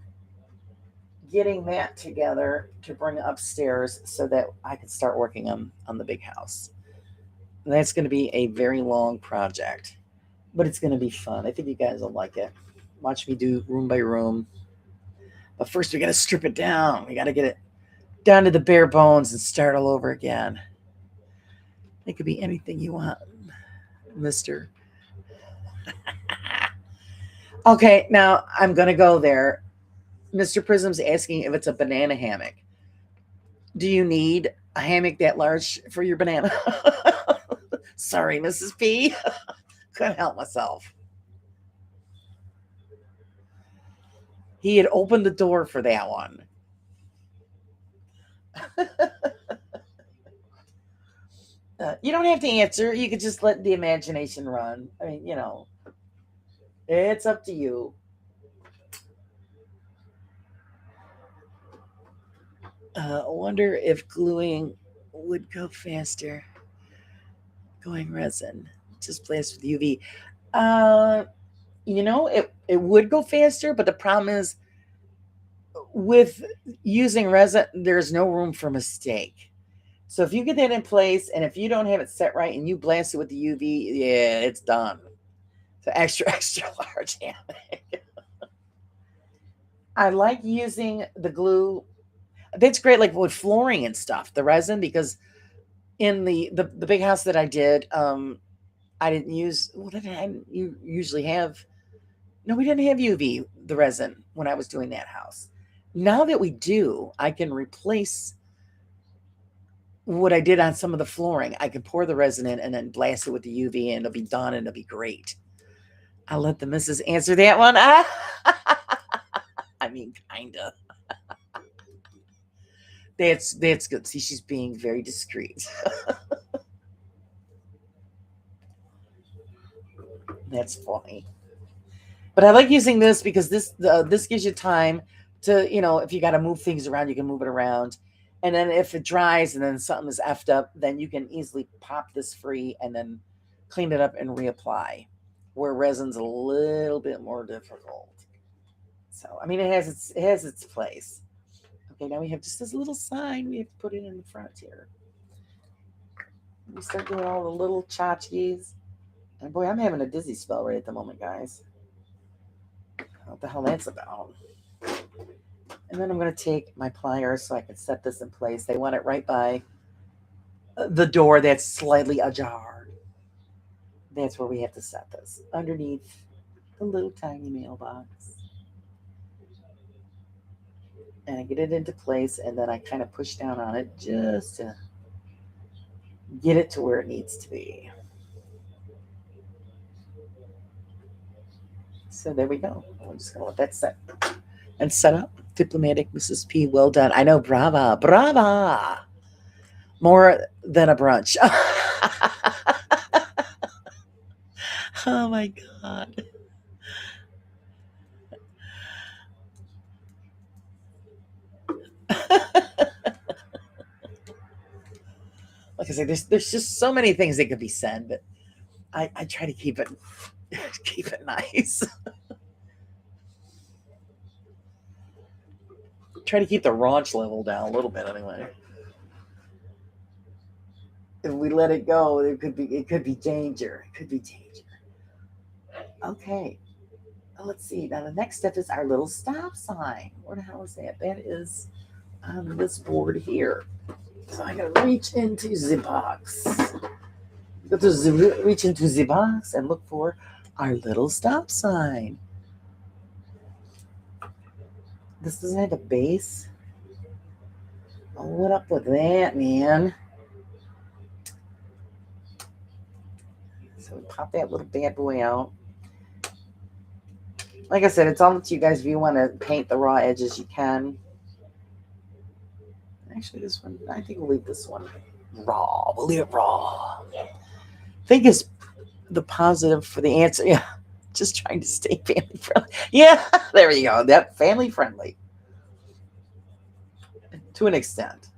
getting that together to bring upstairs so that I can start working on the big house. And that's going to be a very long project, but it's going to be fun. I think you guys will like it. Watch me do room by room. But first, we got to strip it down. We got to get it down to the bare bones and start all over again. It could be anything you want, Mister. Okay, now I'm gonna go there. Mr. Prism's asking if it's a banana hammock. Do you need a hammock that large for your banana? Sorry, Mrs. P. Couldn't help myself. He had opened the door for that one. You don't have to answer. You could just let the imagination run. I mean, it's up to you. I wonder if gluing would go faster. Going resin. Just blast with UV. Uh, it would go faster, but the problem is with using resin, there's no room for mistake. So if you get that in place and if you don't have it set right and you blast it with the UV, yeah, it's done. So extra, extra large hammock. I like using the glue. That's great, like with flooring and stuff, the resin, because in the big house that I did, I didn't use. Well, you usually have? No, we didn't have UV, the resin, when I was doing that house. Now that we do, I can replace what I did on some of the flooring. I can pour the resin in and then blast it with the UV, and it'll be done, and it'll be great. I'll let the missus answer that one. I mean, kinda. That's good. See, she's being very discreet. That's funny. But I like using this because this gives you time to, if you got to move things around, you can move it around. And then if it dries and then something is effed up, then you can easily pop this free and then clean it up and reapply. Where resin's a little bit more difficult. So I mean, it has its place. Okay, now we have just this little sign we have to put it in the front here. We start doing all the little tchotchkes. And boy, I'm having a dizzy spell right at the moment, guys. What the hell that's about? And then I'm going to take my pliers so I can set this in place. They want it right by the door that's slightly ajar. That's where we have to set this, underneath the little tiny mailbox. And I get it into place, and then I kind of push down on it just to get it to where it needs to be. So there we go. I'm just going to let that set and set up. Diplomatic Mrs. P. Well done. I know. Brava. Brava. More than a brunch. Oh my God. Like I said, there's just so many things that could be said, but I try to keep it keep it nice. Try to keep the raunch level down a little bit anyway. If we let it go, it could be danger. It could be danger. Okay. Let's see. Now the next step is our little stop sign. Where the hell is that? That is on this board here. So I gotta reach into the box. Got to reach into the box and look for our little stop sign. This doesn't have a base. Oh, what up with that, man? So we pop that little bad boy out. Like I said, it's all up to you guys. If you want to paint the raw edges, you can. Actually, this one, I think we'll leave this one raw. We'll leave it raw. I think it's the positive for the answer. Yeah, just trying to stay family friendly. Yeah, there you go. That family friendly to an extent.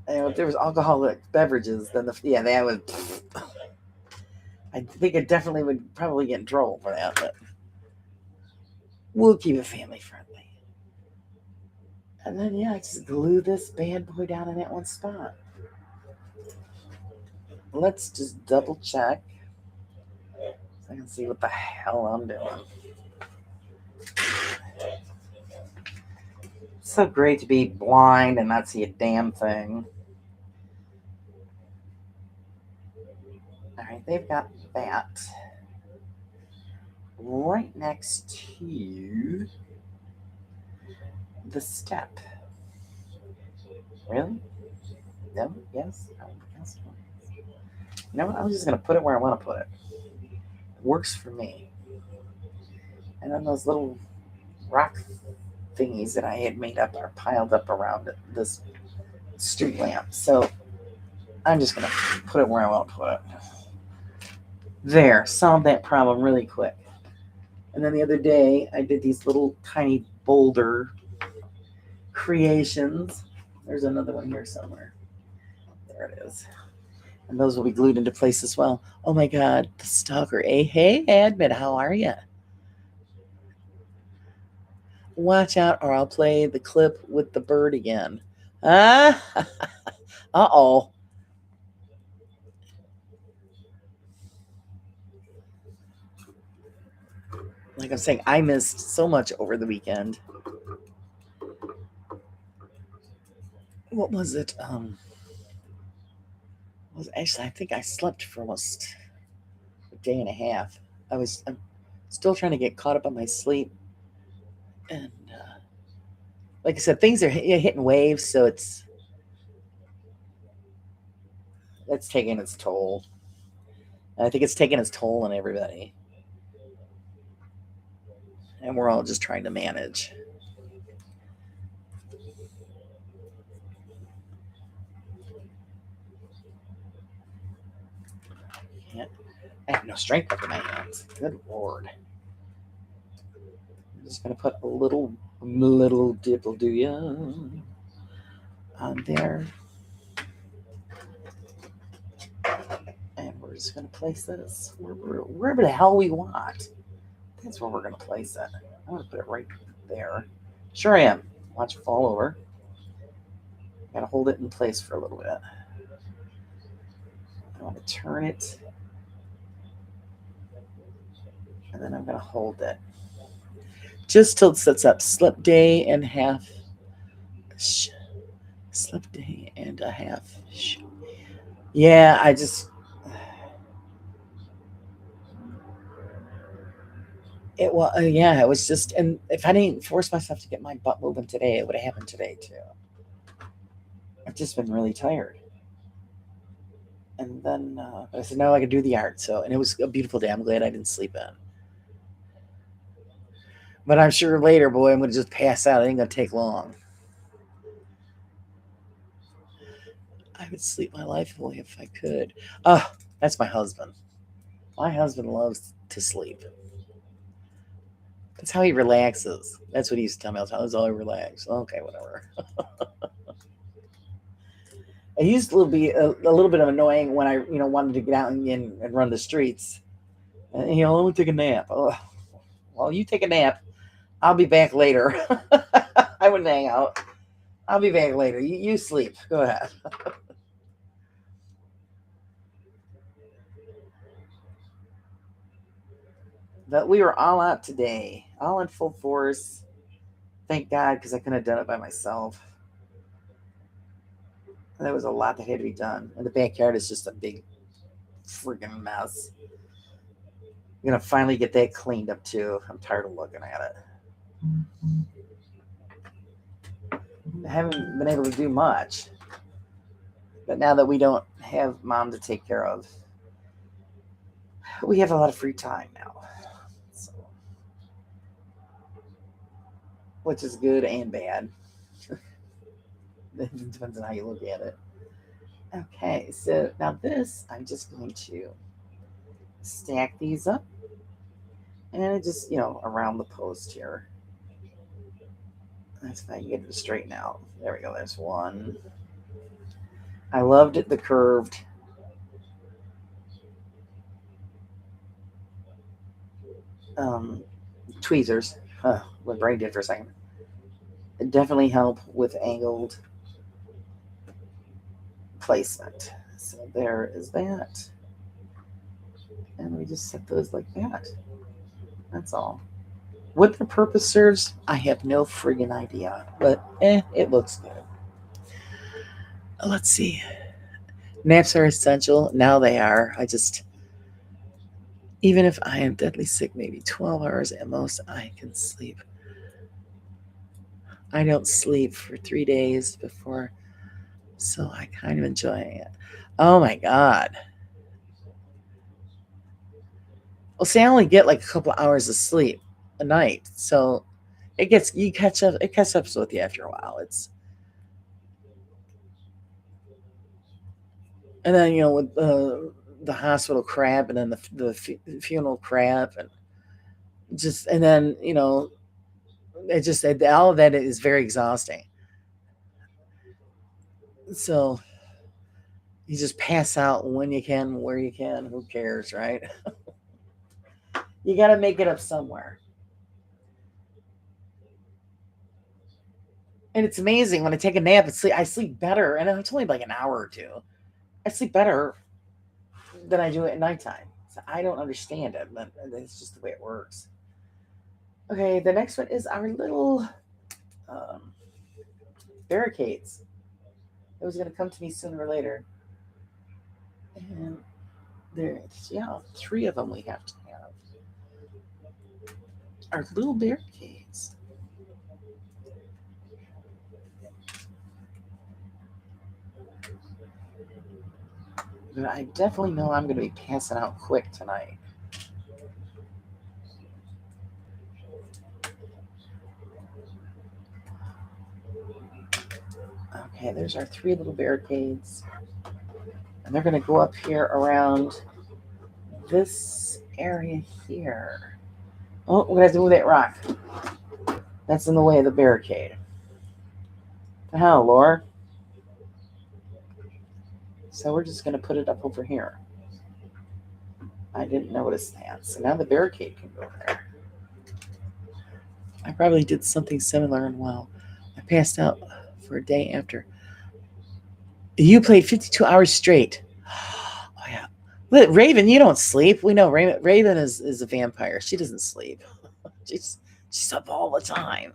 And if there was alcoholic beverages, then that would. I think it definitely would probably get in trouble for that, but we'll keep it family friendly. And then I just glue this bad boy down in that one spot. Let's just double check so I can see what the hell I'm doing. It's so great to be blind and not see a damn thing. they've got that right next to the step. Really? No? Yes? No? Yes? No? You know what? I'm just going to put it where I want to put it. It works for me. And then those little rock thingies that I had made up are piled up around this street lamp. So I'm just going to put it where I want to put it. There, solved that problem really quick. And then the other day, I did these little tiny boulder creations. There's another one here somewhere. There it is. And those will be glued into place as well. Oh my God, the stalker. Hey, admin, how are you? Watch out, or I'll play the clip with the bird again. Ah, uh-oh. Like I'm saying, I missed so much over the weekend. What was it? Was actually I think I slept for almost a day and a half. I'm still trying to get caught up on my sleep, and like I said, things are hitting waves, so it's taking its toll. And I think it's taking its toll on everybody, and we're all just trying to manage. I have no strength up in my hands. Good Lord. I'm just going to put a little dipple do ya on there. And we're just going to place this wherever the hell we want. That's where we're going to place it. I'm going to put it right there. Sure I am. Watch it fall over. Got to hold it in place for a little bit. I want to turn it. And then I'm going to hold it. Just till it sets up. Slip day and half. Slip day and a half. Yeah, I just... it was just, and if I didn't force myself to get my butt moving today, it would have happened today too. I've just been really tired. And then I said, no, I could do the art. So, and it was a beautiful day. I'm glad I didn't sleep in. But I'm sure later, boy, I'm going to just pass out. It ain't going to take long. I would sleep my life away if I could. Oh, that's my husband. My husband loves to sleep. That's how he relaxes. That's what he used to tell me all the time. That's how I relax. Okay, whatever. It used to be a little bit of annoying when I, wanted to get out and run the streets. And, I want to take a nap. Oh, well, you take a nap. I'll be back later. I wouldn't hang out. I'll be back later. You sleep. Go ahead. But we were all out today, all in full force. Thank God, because I couldn't have done it by myself. There was a lot that had to be done. And the backyard is just a big freaking mess. I'm going to finally get that cleaned up too. I'm tired of looking at it. I haven't been able to do much. But now that we don't have mom to take care of, we have a lot of free time now. So, which is good and bad. It depends on how you look at it. Okay, so now this, I'm just going to stack these up. And just, around the post here. That's if I can get it straightened out. There we go, there's one. I loved it, the curved. Tweezers. What brain did for a second. It definitely help with angled placement. So there is that. And we just set those like that. That's all. What the purpose serves, I have no friggin' idea. But it looks good. Let's see. Naps are essential. Now they are. I just Even if I am deadly sick, maybe 12 hours at most, I can sleep. I don't sleep for 3 days before, so I kind of enjoy it. Oh my God. Well, see, I only get like a couple hours of sleep a night, so you catch up. It catches up with you after a while. It's and then with the hospital crap, and then the funeral crap, and just and then it just all of that is very exhausting. So you just pass out when you can, where you can. Who cares, right? You got to make it up somewhere. And it's amazing when I take a nap. I sleep better, and it's only like an hour or two. I sleep better than I do at nighttime. So I don't understand it, but it's just the way it works. Okay, the next one is our little um, barricades. It was going to come to me sooner or later, and there's three of them we have to have. Our little barricades. But I definitely know I'm going to be passing out quick tonight. Okay, there's our three little barricades. And they're going to go up here around this area here. Oh, we're going to have to move that rock. That's in the way of the barricade. The hell, Laura? So we're just going to put it up over here. I didn't notice that. So now the barricade can go there. I probably did something similar, and well, I passed out for a day after. You played 52 hours straight. Oh, yeah. But Raven, you don't sleep. We know Raven is a vampire. She doesn't sleep. She's up all the time.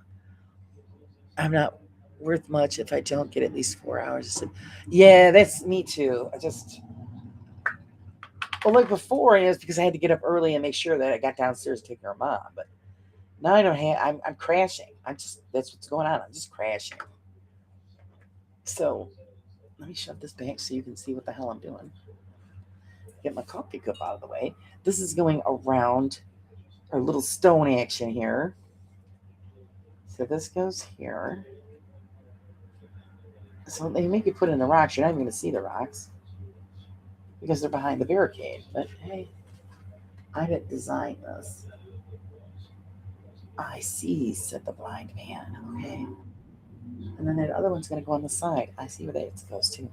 I'm not worth much if I don't get at least 4 hours of sleep. Yeah, that's me too. Like before, it was because I had to get up early and make sure that I got downstairs to take care of mom. But now I don't have. I'm crashing. That's what's going on. I'm just crashing. So let me shove this back so you can see what the hell I'm doing. Get my coffee cup out of the way. This is going around our little stone action here. So this goes here. So they make you put in the rocks. You're not even going to see the rocks because they're behind the barricade. But hey, I didn't design this. I see, said the blind man. Okay. And then that other one's going to go on the side. I see where that goes to.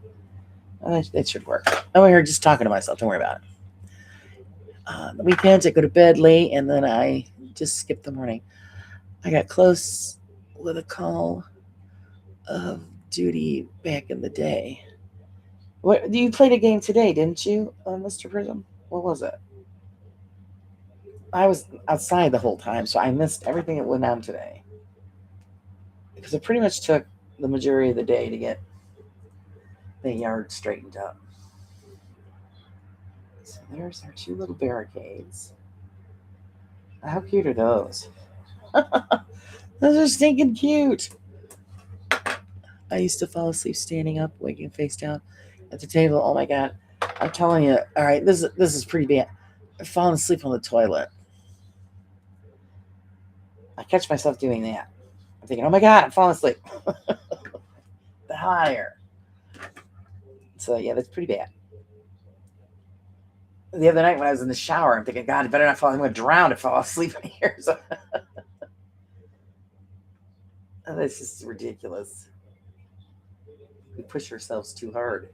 That should work. I'm over here just talking to myself. Don't worry about it. The weekends, I go to bed late, and then I just skip the morning. I got close with a call of duty back in the day. What you played a game today, didn't you, Mr. Prism? What was it? I was outside the whole time, so I missed everything that went on today. Because it pretty much took the majority of the day to get the yard straightened up. So there's our two little barricades. How cute are those? Those are stinking cute. I used to fall asleep standing up, waking face down at the table. Oh my God. I'm telling you, all right, this is pretty bad. I've fallen asleep on the toilet. I catch myself doing that. I'm thinking, oh my God, I'm falling asleep. The higher. So yeah, that's pretty bad. The other night when I was in the shower, I'm thinking, God, I better not fall. I'm going to drown if I fall asleep in here. So that's just ridiculous. We push ourselves too hard.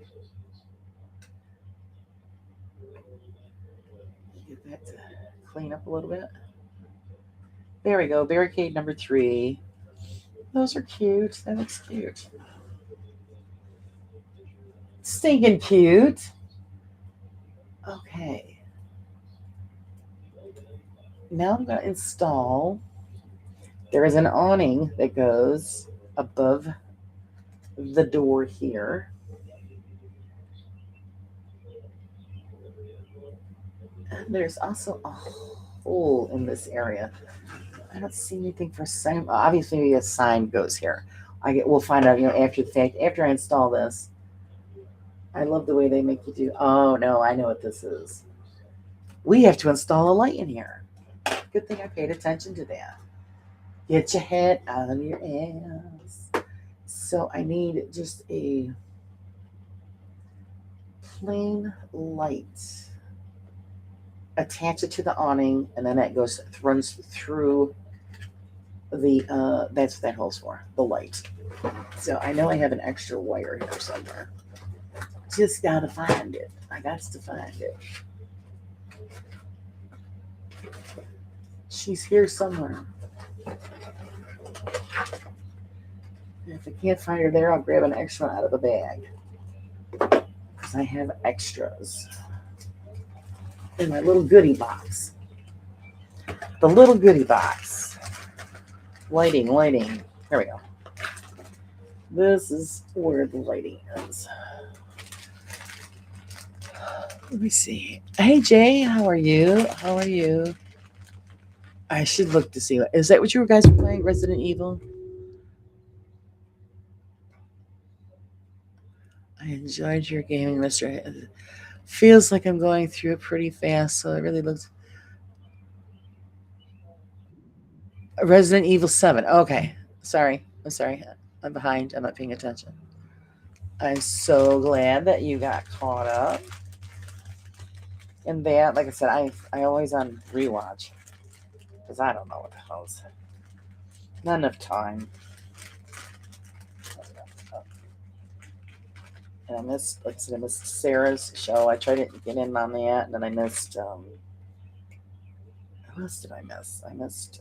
Get that to clean up a little bit. There we go. Barricade number 3. Those are cute. That looks cute. Stinking cute. Okay. Now I'm going to install. There is an awning that goes above the door here. There's also a hole in this area. I don't see anything for sign. Obviously, a sign goes here. We'll find out, after the fact. After I install this, I love the way they make you do. Oh no, I know what this is. We have to install a light in here. Good thing I paid attention to that. Get your head out of your ass. So I need just a plain light. Attach it to the awning, and then that runs through the. That's what that hole's for, the light. So I know I have an extra wire here somewhere. Just gotta find it. I got to find it. She's here somewhere. If I can't find her there, I'll grab an extra out of the bag. Because I have extras in my little goodie box. The little goodie box. Lighting. There we go. This is where the lighting is. Let me see. Hey Jay, how are you? I should look to see. Is that what you guys were playing? Resident Evil? I enjoyed your gaming, Mr. Feels like I'm going through it pretty fast, so it really looks. Resident Evil 7. Okay. Sorry. I'm sorry. I'm behind. I'm not paying attention. I'm so glad that you got caught up. And that, like I said, I always on rewatch. Because I don't know what the hell's. Not enough time. And I missed, like I said, I missed Sarah's show. I tried to get in on that, and then I missed. Who else did I miss? I missed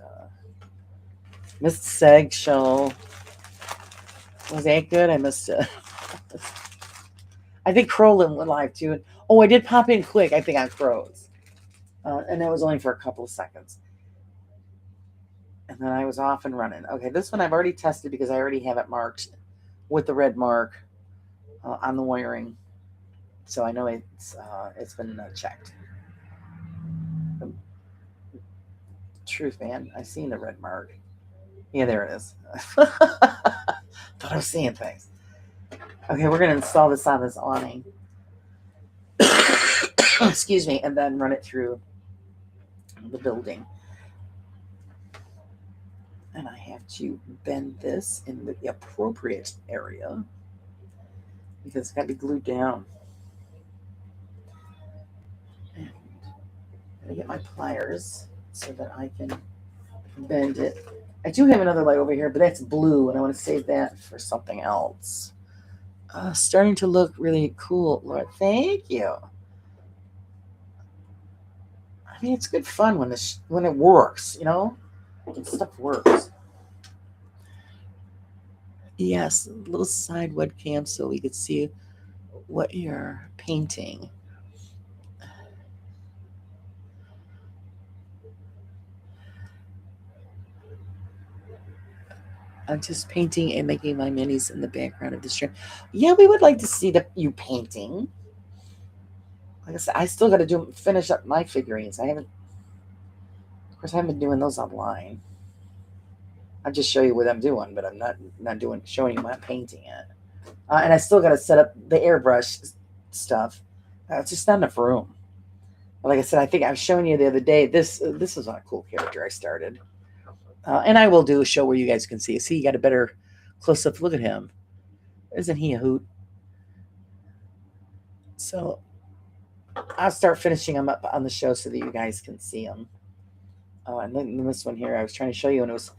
Seg's show. Was that good? I missed it. I think Crowlin went live too. Oh, I did pop in quick, I think, on Crows. And that was only for a couple of seconds. And then I was off and running. Okay, this one I've already tested because I already have it marked with the red mark on the wiring. So I know it's been checked. Truth, man. I seen the red mark. Yeah, there it is. Thought I was seeing things. Okay, we're going to install this on this awning. Excuse me, and then run it through the building. And I have to bend this in the appropriate area because it's got to be glued down. And I'm going to get my pliers so that I can bend it. I do have another light over here, but that's blue, and I want to save that for something else. Starting to look really cool, Laura. Thank you. I mean, it's good fun when it works, When stuff works. Yes, a little side webcam so we could see what you're painting. I'm just painting and making my minis in the background of the stream. Yeah, we would like to see you painting. Like I said, I still got to finish up my figurines. Of course, I haven't been doing those online. I'll just show you what I'm doing, but I'm not showing you my painting yet. And I still got to set up the airbrush stuff. It's just not enough room. But like I said, I think I was showing you the other day. This is on a cool character I started. And I will do a show where you guys can see. See, you got a better close-up look at him. Isn't he a hoot? So I'll start finishing them up on the show so that you guys can see them. And then this one here, I was trying to show you, and it was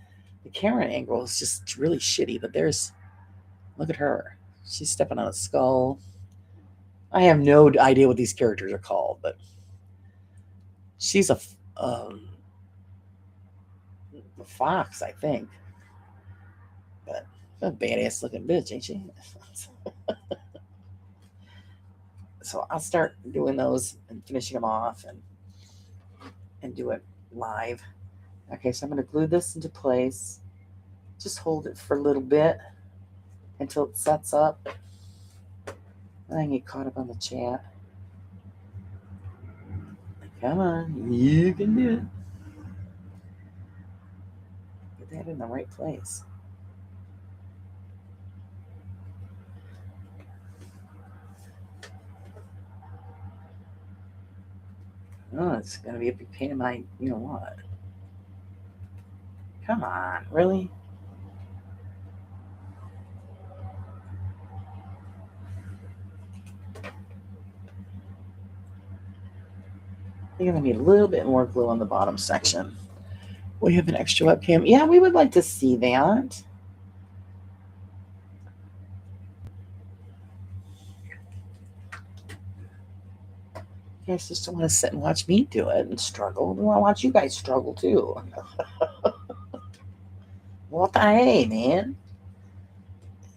the camera angle is just really shitty. But look at her. She's stepping on a skull. I have no idea what these characters are called, but she's a fox, I think. But a badass looking bitch, ain't she? So I'll start doing those and finishing them off and do it live. Okay, so I'm going to glue this into place. Just hold it for a little bit until it sets up. And I get caught up on the chat. Come on, you can do it. Get that in the right place. Oh, it's gonna be a big pain in my, you know what? Come on, really? You're gonna need a little bit more glue on the bottom section. We have an extra webcam. Yeah, we would like to see that. You guys just don't want to sit and watch me do it and struggle. We want to watch you guys struggle too. What the hey, man?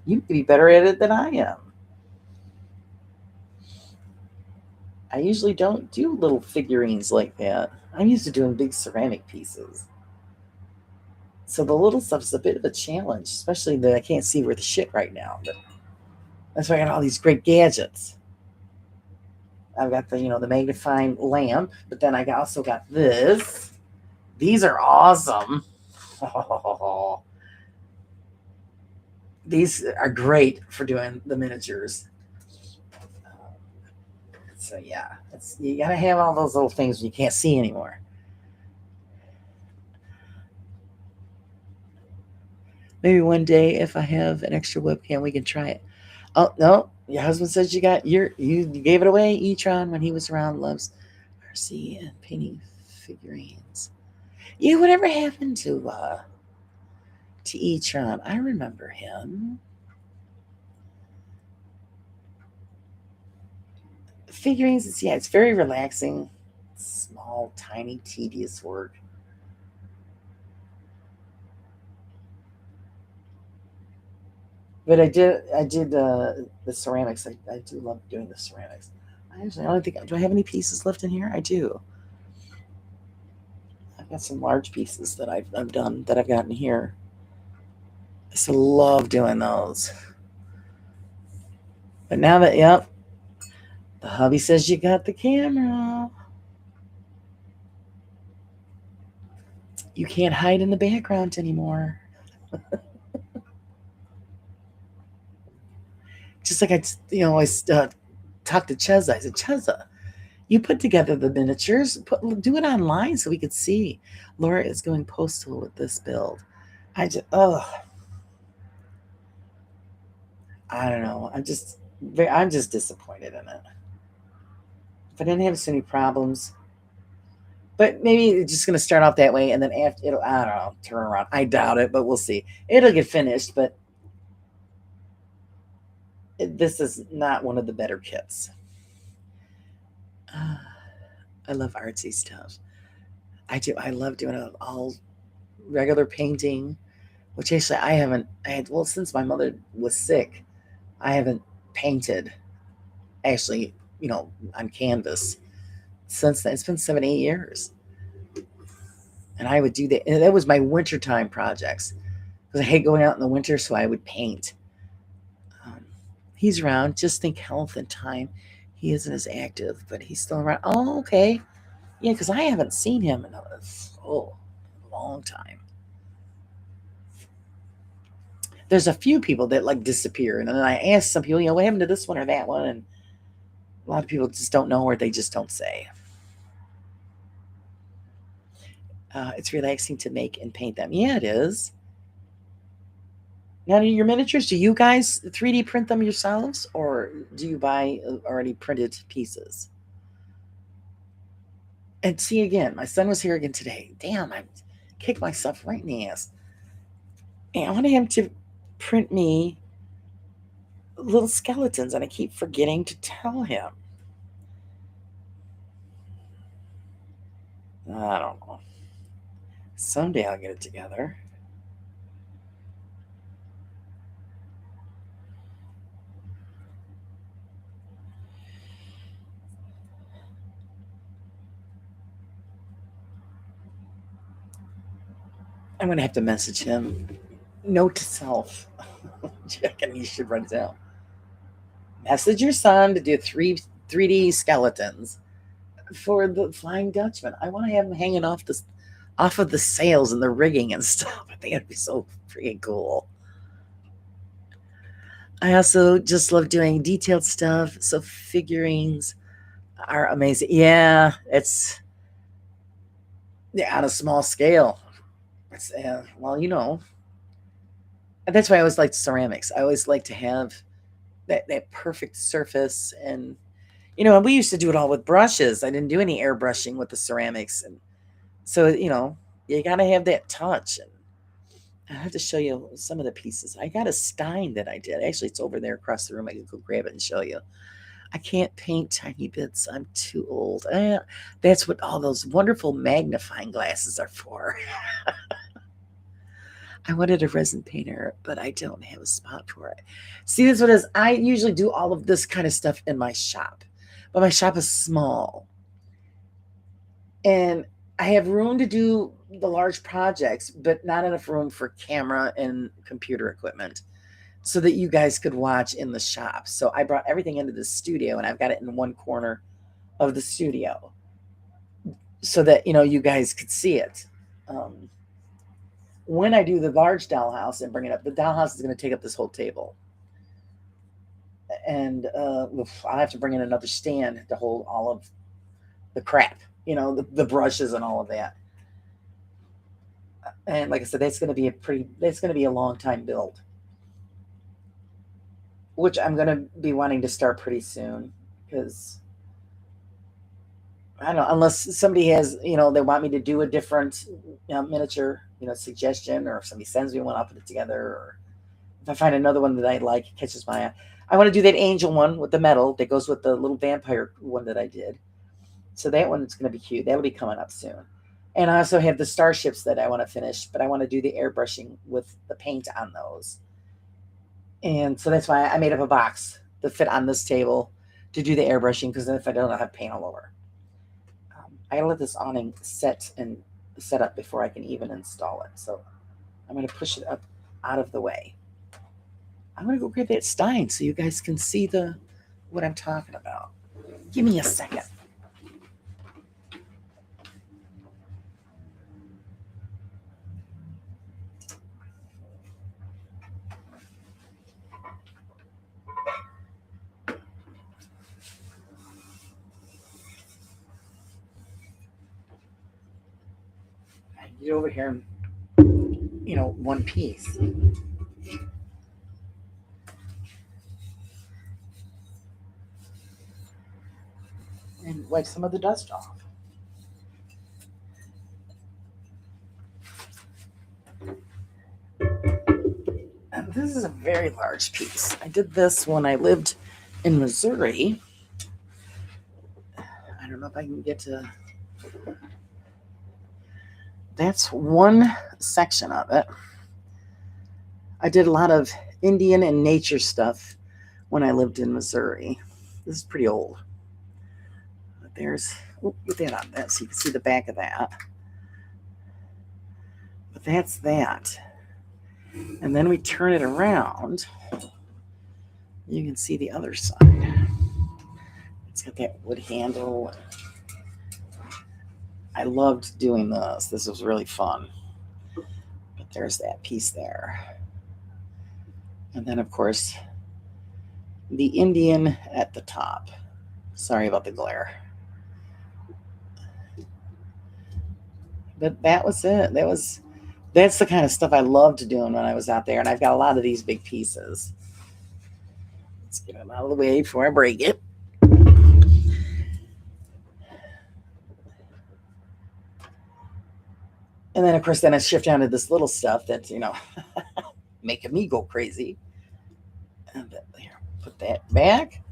You could be better at it than I am. I usually don't do little figurines like that. I'm used to doing big ceramic pieces. So the little stuff's a bit of a challenge, especially that I can't see where the shit right now. But that's why I got all these great gadgets. I've got the, the magnifying lamp, but then I also got this. These are awesome. Oh, these are great for doing the miniatures. So yeah, you gotta have all those little things you can't see anymore. Maybe one day if I have an extra webcam, we can try it. Oh no, your husband says you gave it away. E-tron when he was around loves RC and painting figurines. Yeah, whatever happened to E-tron? I remember him. Figurines, yeah, it's very relaxing. Small, tiny, tedious work. But I did the ceramics. I do love doing the ceramics. I don't think, do I have any pieces left in here? I do. I've got some large pieces that I've done that I've gotten here. I still love doing those. But now that, yep, the hubby says you got the camera. You can't hide in the background anymore. Just like I talked to Cheza. I said, Cheza, you put together the miniatures, do it online so we could see. Laura is going postal with this build. I don't know. I'm just disappointed in it. If I didn't have so many problems, but maybe it's just going to start off that way, and then after it'll, I don't know, turn around. I doubt it, but we'll see. It'll get finished, but this is not one of the better kits. I love artsy stuff. I do. I love doing it all regular painting, which actually I haven't. I had well since my mother was sick. I haven't painted actually, on canvas since then. It's been 7, 8 years, and I would do that. And that was my wintertime projects because I hate going out in the winter, so I would paint. He's around. Just think health and time. He isn't as active, but he's still around. Oh, okay. Yeah, because I haven't seen him in a long time. There's a few people that like disappear, and then I ask some people, what happened to this one or that one, and a lot of people just don't know, or they just don't say. It's relaxing to make and paint them. Yeah, it is. Now, your miniatures, do you guys 3D print them yourselves, or do you buy already printed pieces? And see, again, my son was here again today. Damn, I kicked myself right in the ass. And I wanted him to print me little skeletons, and I keep forgetting to tell him. I don't know. Someday I'll get it together. I'm going to have to message him. Note to self. Checking, you should write it down. Message your son to do 3D skeletons. for the Flying Dutchman. I want to have them hanging off of the sails and the rigging and stuff. I think it'd be so freaking cool. I also just love doing detailed stuff. So figurines are amazing. Yeah, it's on a small scale. It's well, that's why I always liked ceramics. I always like to have that perfect surface, and and we used to do it all with brushes. I didn't do any airbrushing with the ceramics, and so you got to have that touch. And I have to show you some of the pieces. I got a Stein that I did. Actually, it's over there across the room. I can go grab it and show you. I can't paint tiny bits. I'm too old. That's what all those wonderful magnifying glasses are for. I wanted a resin painter, but I don't have a spot for it. See, this is what it is. I usually do all of this kind of stuff in my shop, but my shop is small. And I have room to do the large projects, but not enough room for camera and computer equipment so that you guys could watch in the shop. So I brought everything into the studio, and I've got it in one corner of the studio so that, you guys could see it. When I do the large dollhouse and bring it up, the dollhouse is going to take up this whole table. And I'll have to bring in another stand to hold all of the crap, the brushes and all of that. And like I said, that's going to be a long time build, which I'm going to be wanting to start pretty soon because I don't know, unless somebody has, they want me to do a different miniature, suggestion, or if somebody sends me one, I'll put it together. Or if I find another one that I like, it catches my eye. I want to do that angel one with the metal that goes with the little vampire one that I did. So that one is going to be cute. That'll be coming up soon. And I also have the starships that I want to finish, but I want to do the airbrushing with the paint on those. And so that's why I made up a box to fit on this table to do the airbrushing, because then if I don't, I'll have paint all over. I gotta let this awning set up before I can even install it. So I'm going to push it up out of the way. I'm going to go grab that Stein so you guys can see what I'm talking about. Give me a second. Get over here and, one piece. And wipe some of the dust off. And this is a very large piece. I did this when I lived in Missouri. I don't know if I can get to... That's one section of it. I did a lot of Indian and nature stuff when I lived in Missouri. This is pretty old. But put that on that so you can see the back of that. But that's that. And then we turn it around. You can see the other side. It's got that wood handle. I loved doing this. This was really fun. But there's that piece there. And then, of course, the Indian at the top. Sorry about the glare. But that was it. That's the kind of stuff I loved doing when I was out there. And I've got a lot of these big pieces. Let's get them out of the way before I break it. And then, of course, I shift down to this little stuff that's, making me go crazy. And here, put that back.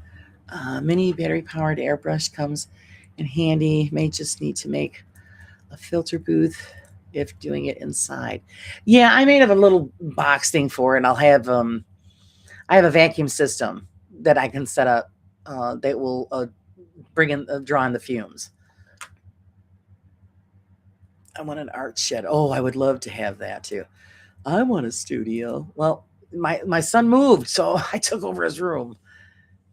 Mini battery-powered airbrush comes in handy. May just need to make a filter booth if doing it inside. Yeah, I made up a little box thing for it, and I'll have I have a vacuum system that I can set up that will draw in the fumes. I want an art shed. Oh, I would love to have that too. I want a studio. Well, my son moved, so I took over his room.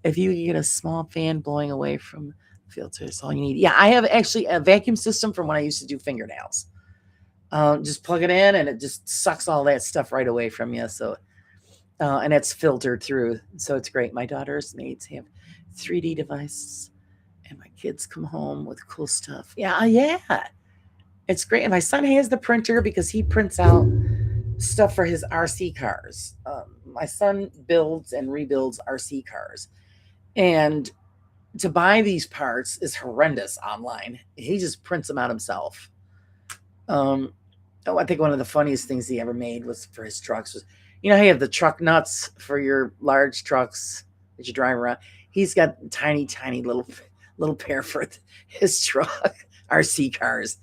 If you get a small fan blowing away from filter is all you need. Yeah, I have actually a vacuum system from when I used to do fingernails. Just plug it in and it just sucks all that stuff right away from you. So, and it's filtered through. So it's great. My daughter's mates have 3D devices and my kids come home with cool stuff. Yeah, yeah. It's great. And my son has the printer because he prints out stuff for his RC cars. My son builds and rebuilds RC cars. And to buy these parts is horrendous online. He just prints them out himself. I think one of the funniest things he ever made was for his trucks was, how you have the truck nuts for your large trucks that you drive around. He's got tiny, tiny little pair for his truck RC cars.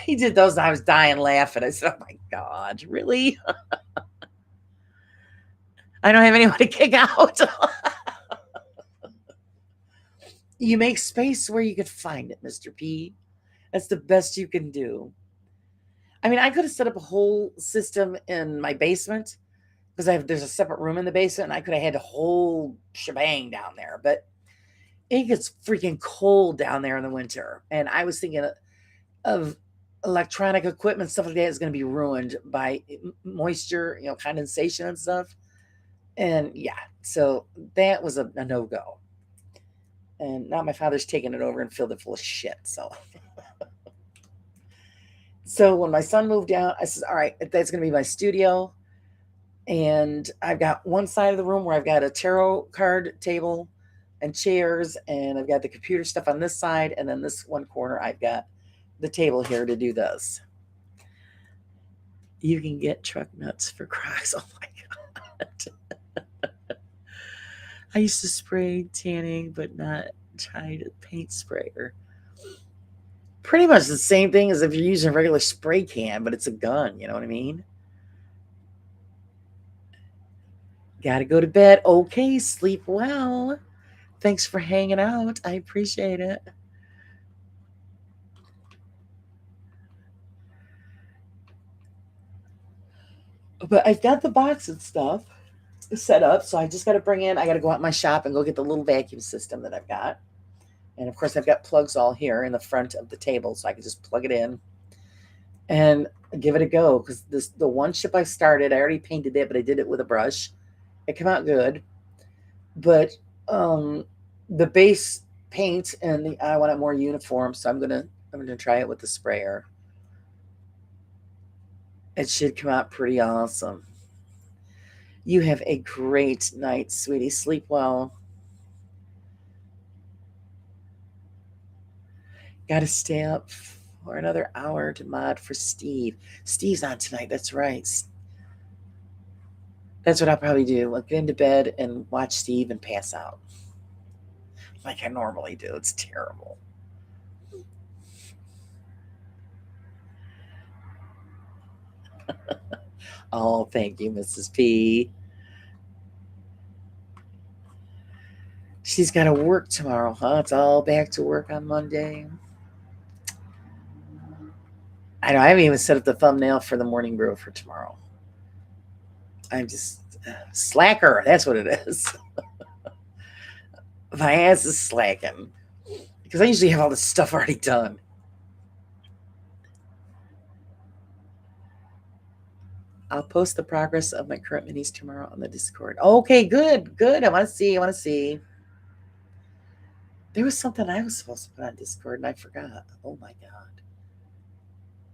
He did those. And I was dying laughing. I said, "Oh my God, really? I don't have anyone to kick out." You make space where you could find it, Mr. P. That's the best you can do. I mean, I could have set up a whole system in my basement because there's a separate room in the basement, and I could have had a whole shebang down there. But it gets freaking cold down there in the winter, and I was thinking of electronic equipment, stuff like that is going to be ruined by moisture, condensation and stuff. And yeah, so that was a no-go. And now my father's taken it over and filled it full of shit. So when my son moved out, I said, all right, that's going to be my studio. And I've got one side of the room where I've got a tarot card table and chairs, and I've got the computer stuff on this side. And then this one corner, I've got the table here to do this. You can get truck nuts for Crocs. Oh my God. I used to spray tanning, but not try to paint sprayer. Pretty much the same thing as if you're using a regular spray can, but it's a gun. You know what I mean? Gotta go to bed. Okay, sleep well. Thanks for hanging out. I appreciate it. But I've got the box and stuff set up, so I just got to I got to go out in my shop and go get the little vacuum system that I've got. And of course, I've got plugs all here in the front of the table, so I can just plug it in and give it a go. Because the one ship I started, I already painted it, but I did it with a brush. It came out good, but the base paint and I want it more uniform, so I'm gonna try it with the sprayer. It should come out pretty awesome. You have a great night, sweetie. Sleep well. Got to stay up for another hour to mod for Steve. Steve's on tonight. That's right. That's what I'll probably do. I'll get into bed and watch Steve and pass out. Like I normally do. It's terrible. Oh, thank you, Mrs. P. She's got to work tomorrow, huh? It's all back to work on Monday. I know. I haven't even set up the thumbnail for the morning brew for tomorrow. I'm just slacker. That's what it is. My ass is slacking because I usually have all this stuff already done. I'll post the progress of my current minis tomorrow on the Discord. Okay, good, good. I want to see. There was something I was supposed to put on Discord and I forgot. Oh my God.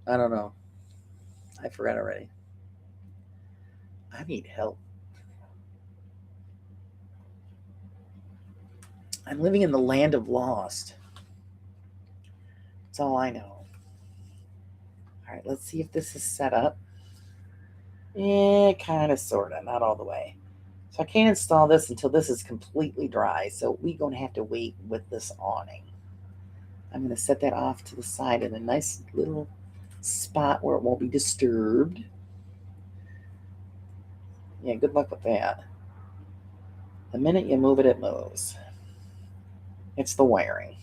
I don't know. I forgot already. I need help. I'm living in the land of lost. That's all I know. All right, let's see if this is set up. Yeah, kind of, sort of, not all the way. So I can't install this until this is completely dry. So we're going to have to wait with this awning. I'm going to set that off to the side in a nice little spot where it won't be disturbed. Yeah, good luck with that. The minute you move it, it moves. It's the wiring.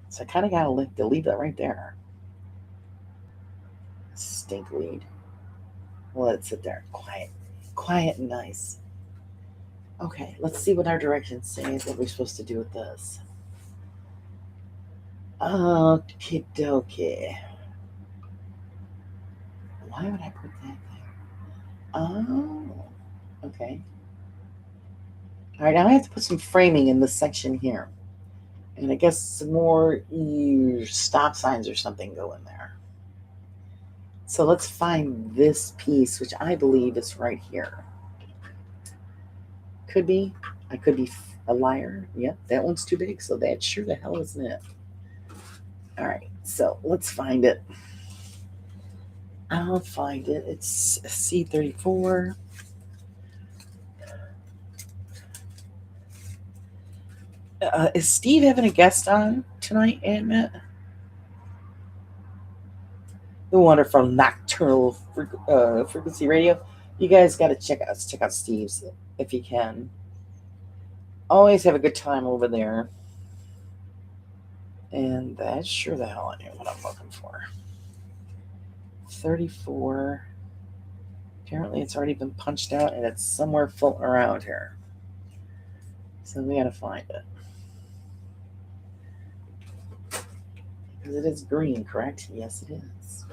So I kind of got to leave that right there. Stink weed. We'll let it sit there. Quiet and nice. Okay, let's see what our directions say. What we're supposed to do with this. Okie dokie. Why would I put that there? Oh, okay. All right, now I have to put some framing in this section here. And I guess some more stop signs or something go in there. So let's find this piece, which I believe is right here. Could be. I could be a liar. Yep, that one's too big, so that sure the hell isn't it. All right, so let's find it. I'll find it. It's C34. Is Steve having a guest on tonight, Aunt Matt? The wonderful Nocturnal Frequency Radio. You guys got to check out Steve's if you can. Always have a good time over there. And that's sure the hell I know what I'm looking for. 34. Apparently it's already been punched out and it's somewhere floating around here. So we gotta find it. Because it is green, correct? Yes, it is.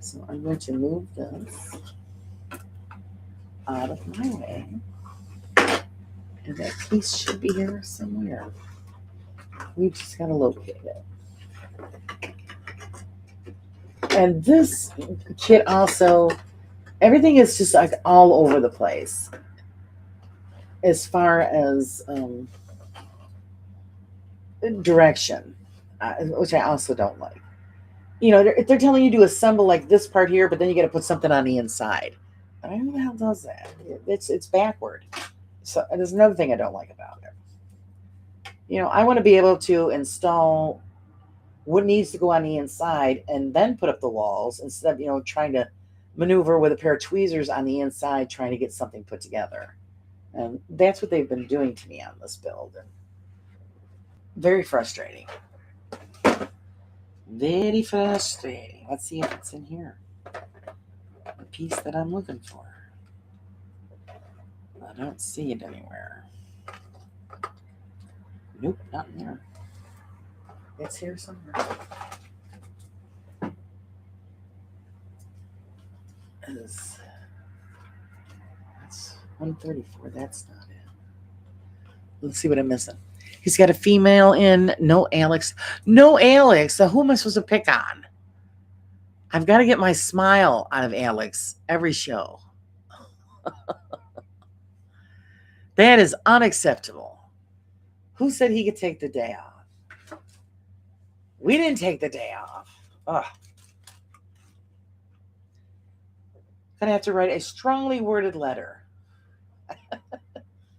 So I'm going to move this out of my way. And that piece should be here somewhere. We just gotta locate it. And this kit also, everything is just like all over the place as far as direction, which I also don't like. You know, if they're telling you to assemble like this part here, but then you got to put something on the inside. I don't know who the hell does that. It's backward. So there's another thing I don't like about it. You know, I want to be able to install what needs to go on the inside and then put up the walls instead of, you know, trying to maneuver with a pair of tweezers on the inside trying to get something put together. And that's what they've been doing to me on this build. And very frustrating. Very frustrating. Let's see if it's in here. The piece that I'm looking for. I don't see it anywhere. Nope, not in there. It's here somewhere. That's 134. That's not it. Let's see what I'm missing. He's got a female in. No Alex. No Alex. So who am I supposed to pick on? I've got to get my smile out of Alex every show. That is unacceptable. Who said he could take the day off? We didn't take the day off. Ugh. Gonna have to write a strongly worded letter.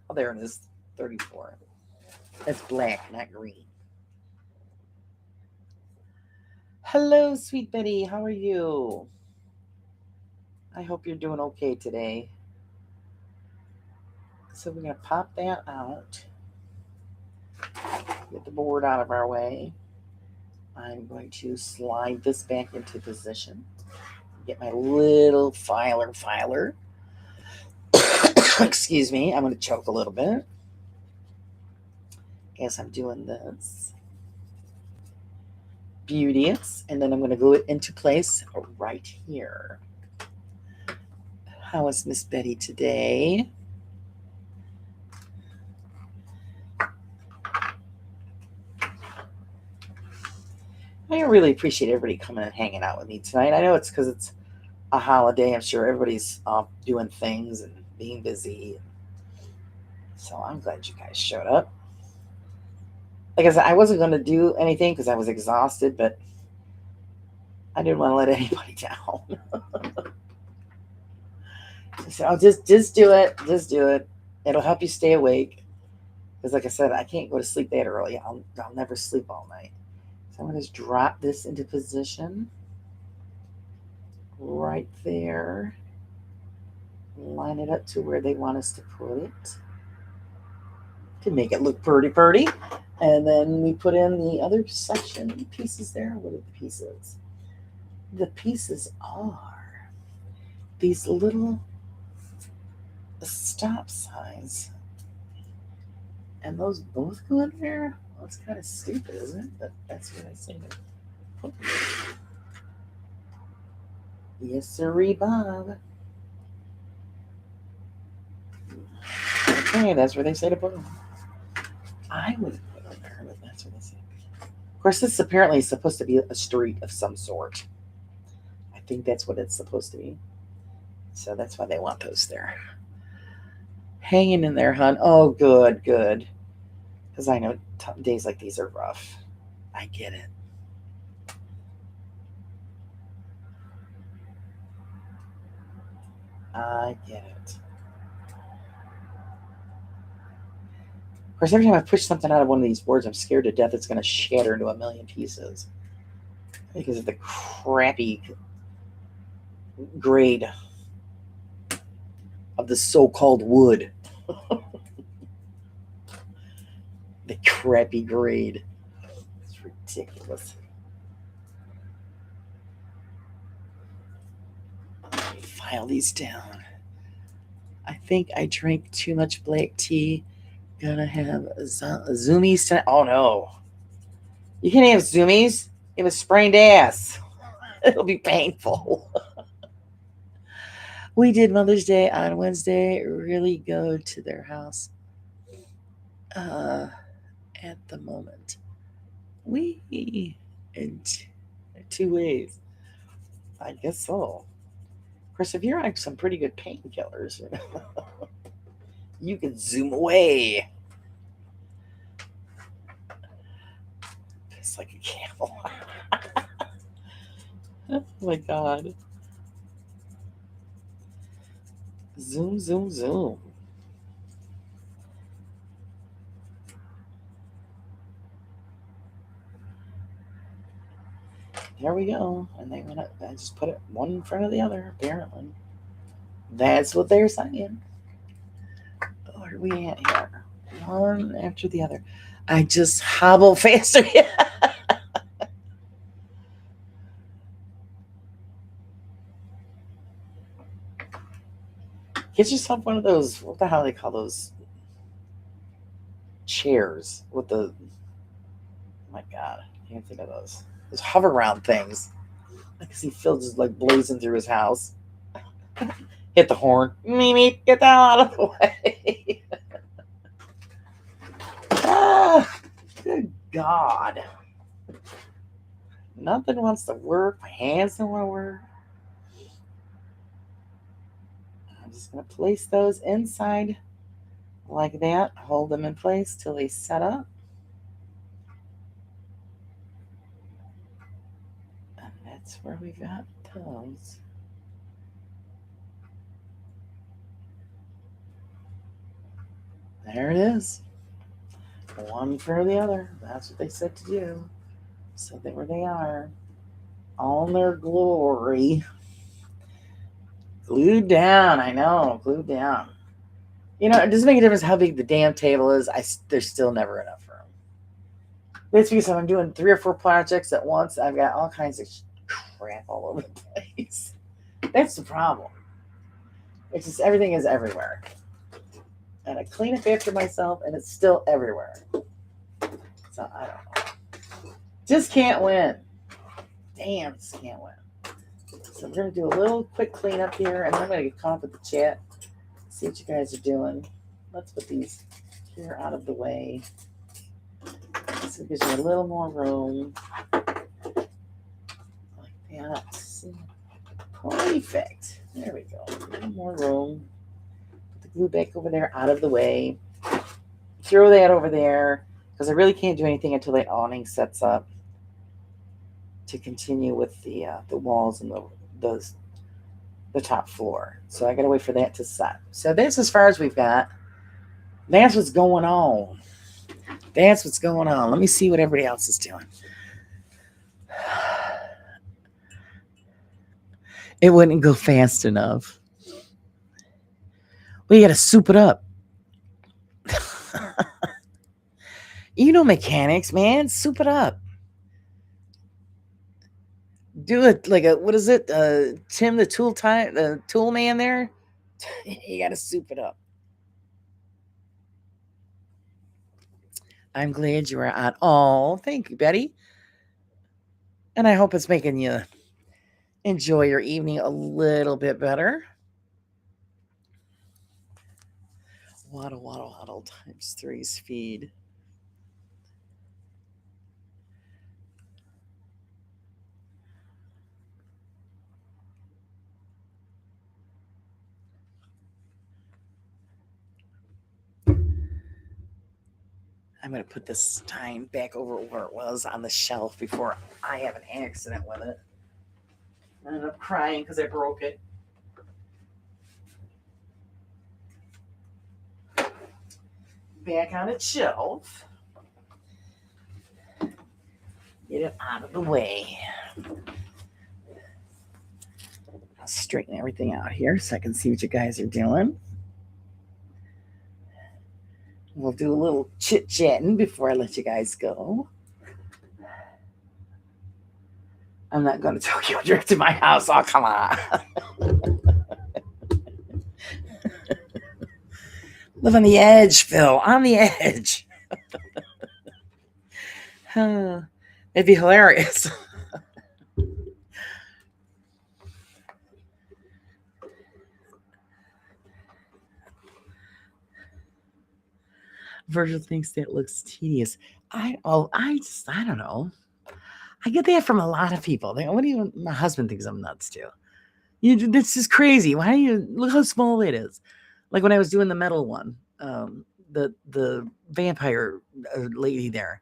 Oh, there it is. 34. That's black, not green. Hello, sweet Betty. How are you? I hope you're doing okay today. So we're going to pop that out. Get the board out of our way. I'm going to slide this back into position. Get my little filer. Excuse me. I'm going to choke a little bit. As I'm doing this. Beauteous. And then I'm going to glue it into place right here. How is Miss Betty today? I really appreciate everybody coming and hanging out with me tonight. I know it's because it's a holiday. I'm sure everybody's off doing things and being busy. So I'm glad you guys showed up. Like I said, I wasn't going to do anything because I was exhausted, but I didn't want to let anybody down. So I'll just do it. Just do it. It'll help you stay awake. Because like I said, I can't go to sleep that early. I'll never sleep all night. So I'm going to just drop this into position. Right there. Line it up to where they want us to put it. To make it look pretty. And then we put in the other section pieces there. What are the pieces? The pieces are these little stop signs. And those both go in there? It's kind of stupid, isn't it? But that's what I say. Yes, sirree, Bob. Okay, that's where they say to put them. I wouldn't put them there, but that's what they say. Of course, this apparently is supposed to be a street of some sort. I think that's what it's supposed to be. So that's why they want those there. Hanging in there, hon. Oh, good, good. Because I know days like these are rough. I get it. I get it. Of course, every time I push something out of one of these boards, I'm scared to death it's going to shatter into a million pieces. Because of the crappy grade of the so-called wood. The crappy grade. It's ridiculous. Let me file these down. I think I drank too much black tea. Gonna have zoomies tonight. Oh no. You can't have zoomies. You have a sprained ass. It'll be painful. We did Mother's Day on Wednesday. Really go to their house at the moment. We in two ways. I guess so. Of course, if you're on some pretty good painkillers, you can zoom away. It's like a camel. Oh my god. Zoom, zoom, zoom. There we go. And they went up. I just put it one in front of the other, apparently. That's what they're saying. Where are we at here? One after the other. I just hobble faster. Get yourself one of those, what the hell do they call those chairs with the, oh my god, I can't think of those. Those hover round things. I can see Phil just like blazing through his house. Hit the horn. Mimi, get the hell out of the way. Ah, good God. Nothing wants to work. My hands don't want to work. I'm just going to place those inside like that. Hold them in place till they set up. And that's where we got those. There it is. One for the other. That's what they said to do. So there they are. On their glory. Glued down. I know. Glued down. You know, it doesn't make a difference how big the damn table is. There's still never enough room. That's because I'm doing 3 or 4 projects at once. I've got all kinds of crap all over the place. That's the problem. It's just everything is everywhere. And I clean up after myself, and it's still everywhere. So I don't know. Just can't win. Damn, just can't win. So we're gonna do a little quick cleanup here, and then I'm gonna get caught up with the chat. See what you guys are doing. Let's put these here out of the way. So it gives you a little more room. Like that. Perfect. There we go. A little more room. Put the glue back over there out of the way. Throw that over there because I really can't do anything until that awning sets up to continue with the walls and the top floor. So I gotta wait for that to set. So that's as far as we've got. That's what's going on. That's what's going on. Let me see what everybody else is doing. It wouldn't go fast enough. Well, you gotta soup it up. You know mechanics, man. Soup it up. Do it like a, what is it? Tim the tool man there. You gotta soup it up. I'm glad you were on. Oh, thank you, Betty. And I hope it's making you enjoy your evening a little bit better. Waddle, waddle, waddle times three's feed. I'm going to put this time back over where it was on the shelf before I have an accident with it. I ended up crying because I broke it. Back on its shelf. Get it out of the way. I'll straighten everything out here so I can see what you guys are doing. We'll do a little chit chatting before I let you guys go. I'm not going to Tokyo Drift to my house. Oh, come on. Live on the edge, Phil. On the edge. It'd be hilarious. Virgil thinks that looks tedious. I don't know. I get that from a lot of people. What even my husband thinks I'm nuts too. This is crazy. Why do you look how small it is? Like when I was doing the metal one, the vampire lady there.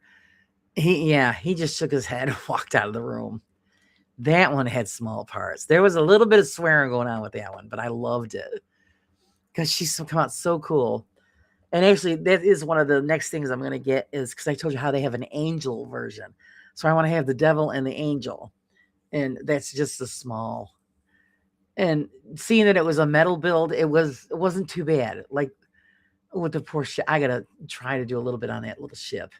He just shook his head and walked out of the room. That one had small parts. There was a little bit of swearing going on with that one, but I loved it because she's come out so cool. And actually, that is one of the next things I'm going to get is because I told you how they have an angel version. So I want to have the devil and the angel. And that's just a small. And seeing that it was a metal build, it wasn't too bad. Like with the poor ship, I got to try to do a little bit on that little ship.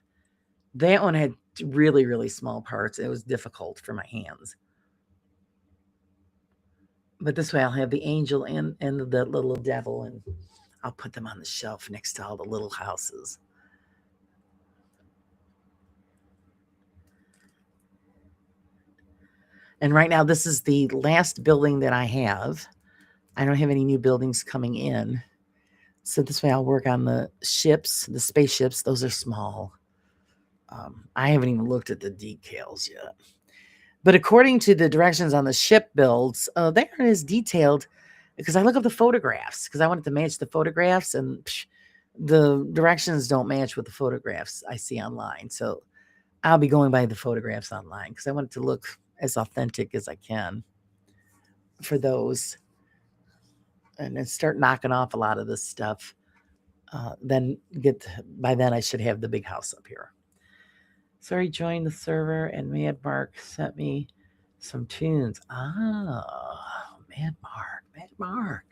That one had really, really small parts. It was difficult for my hands. But this way I'll have the angel and the little devil, and I'll put them on the shelf next to all the little houses. And right now, this is the last building that I have. I don't have any new buildings coming in. So this way I'll work on the ships, the spaceships. Those are small. I haven't even looked at the details yet. But according to the directions on the ship builds, they aren't as detailed because I look up the photographs because I wanted to match the photographs, and the directions don't match with the photographs I see online. So I'll be going by the photographs online because I want it to look as authentic as I can for those, and then start knocking off a lot of this stuff. By then I should have the big house up here. Sorry, joined the server, and Mad Mark sent me some tunes. Mad Mark.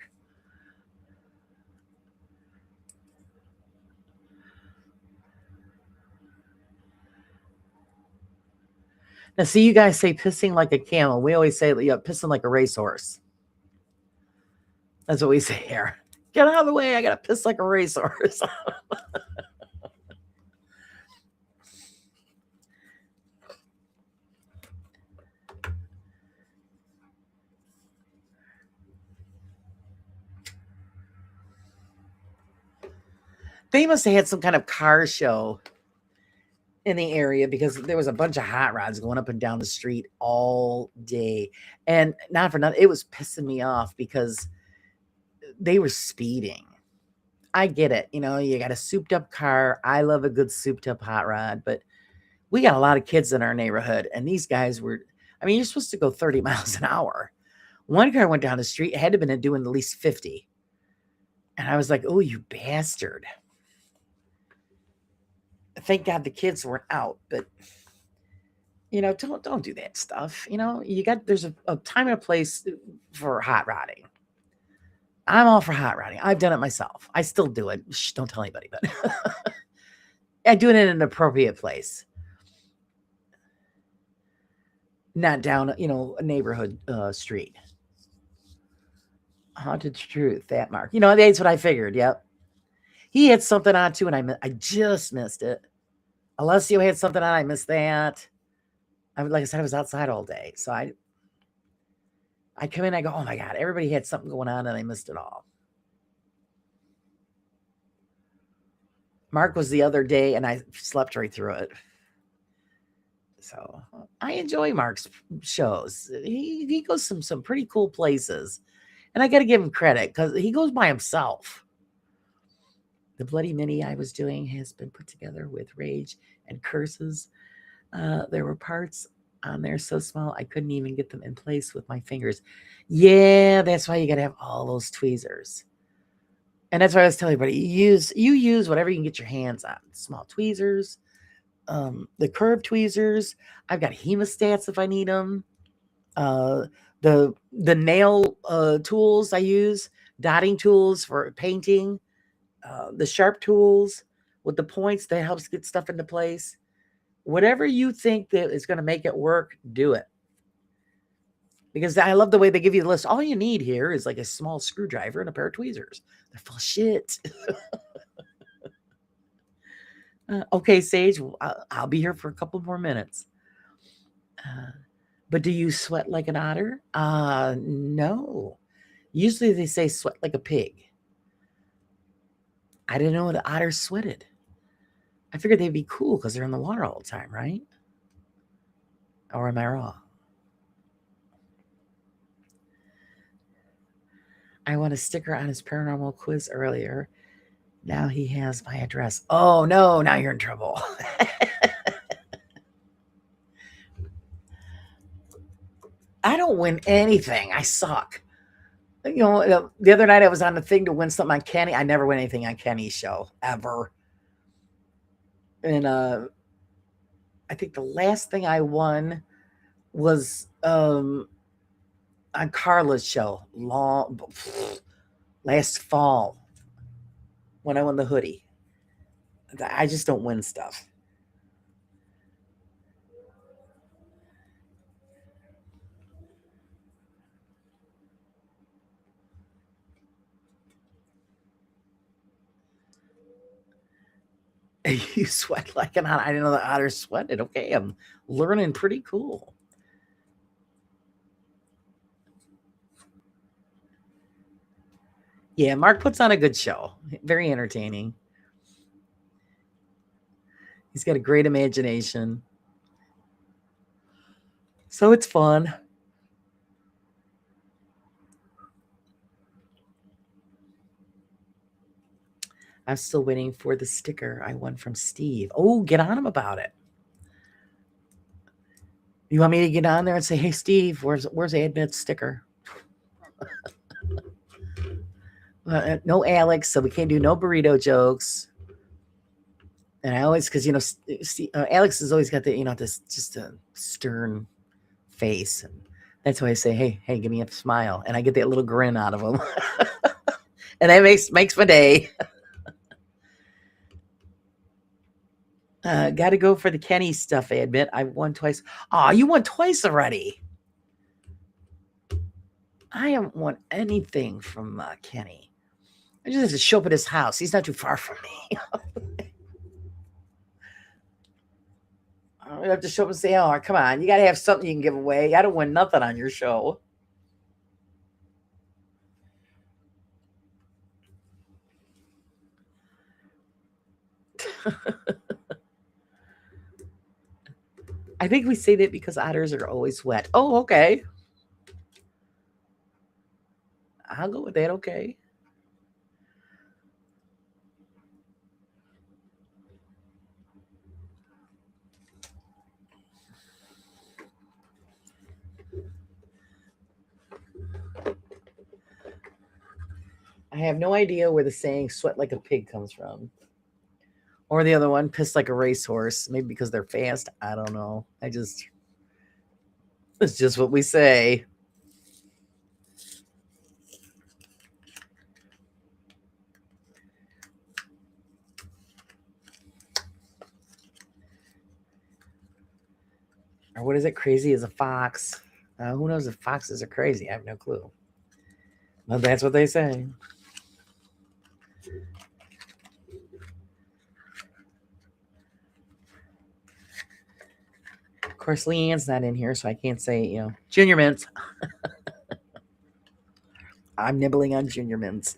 Now, see, you guys say pissing like a camel. We always say, pissing like a racehorse. That's what we say here. Get out of the way. I got to piss like a racehorse. They must have had some kind of car show in the area because there was a bunch of hot rods going up and down the street all day. And not for nothing, it was pissing me off because they were speeding. I get it. You got a souped up car. I love a good souped up hot rod, but we got a lot of kids in our neighborhood, and these guys were, you're supposed to go 30 miles an hour. One car went down the street, had to have been doing at least 50. And I was like, oh, you bastard. Thank God the kids weren't out, but don't do that stuff. There's a time and a place for hot rodding. I'm all for hot rodding. I've done it myself. I still do it. Shh, don't tell anybody, but I do it in an appropriate place. Not down, a neighborhood street. Haunted Truth, that Mark. That's what I figured. Yep. He had something on too, and I just missed it. Alessio had something on. I missed that. Like I said, I was outside all day. So I come in, I go, oh my God, everybody had something going on and I missed it all. Mark was the other day and I slept right through it. So I enjoy Mark's shows. He goes some pretty cool places. And I got to give him credit because he goes by himself. The Bloody Mini I was doing has been put together with rage and curses. There were parts on there so small I couldn't even get them in place with my fingers. Yeah, that's why you got to have all those tweezers. And that's why I was telling everybody, you use whatever you can get your hands on. Small tweezers, the curved tweezers. I've got hemostats if I need them. The nail tools I use, dotting tools for painting, the sharp tools with the points that helps get stuff into place. Whatever you think that is going to make it work, do it. Because I love the way they give you the list. All you need here is like a small screwdriver and a pair of tweezers. They're full of shit. Okay, Sage, I'll be here for a couple more minutes. But do you sweat like an otter? No. Usually they say sweat like a pig. I didn't know the otters sweated. I figured they'd be cool because they're in the water all the time, right? Or am I wrong? I won a sticker on his paranormal quiz earlier. Now he has my address. Oh, no, now you're in trouble. I don't win anything. I suck. You know, the other night I was on the thing to win something on Kenny. I never win anything on Kenny's show, ever. And I think the last thing I won was on Carla's show last fall when I won the hoodie. I just don't win stuff. You sweat like an otter. I didn't know the otters sweated. Okay, I'm learning pretty cool. Yeah, Mark puts on a good show. Very entertaining. He's got a great imagination. So it's fun. I'm still waiting for the sticker I won from Steve. Oh, get on him about it. You want me to get on there and say, hey, Steve, where's Admit's sticker? No Alex, so we can't do no burrito jokes. And I always, because, Alex has always got this just a stern face. And that's why I say, hey, give me a smile. And I get that little grin out of him. And that makes my day. Got to go for the Kenny stuff, I admit. I won twice. Oh, you won twice already. I haven't won anything from Kenny. I just have to show up at his house. He's not too far from me. I have to show up and say, oh, come on. You got to have something you can give away. I don't win nothing on your show. I think we say that because otters are always wet. Oh, okay. I'll go with that. Okay. I have no idea where the saying sweat like a pig comes from. Or the other one, pissed like a racehorse. Maybe because they're fast. I don't know. It's just what we say. Or what is it? Crazy as a fox. Who knows if foxes are crazy? I have no clue. But that's what they say. course, Leanne's not in here, so I can't say, Junior Mints. I'm nibbling on Junior Mints.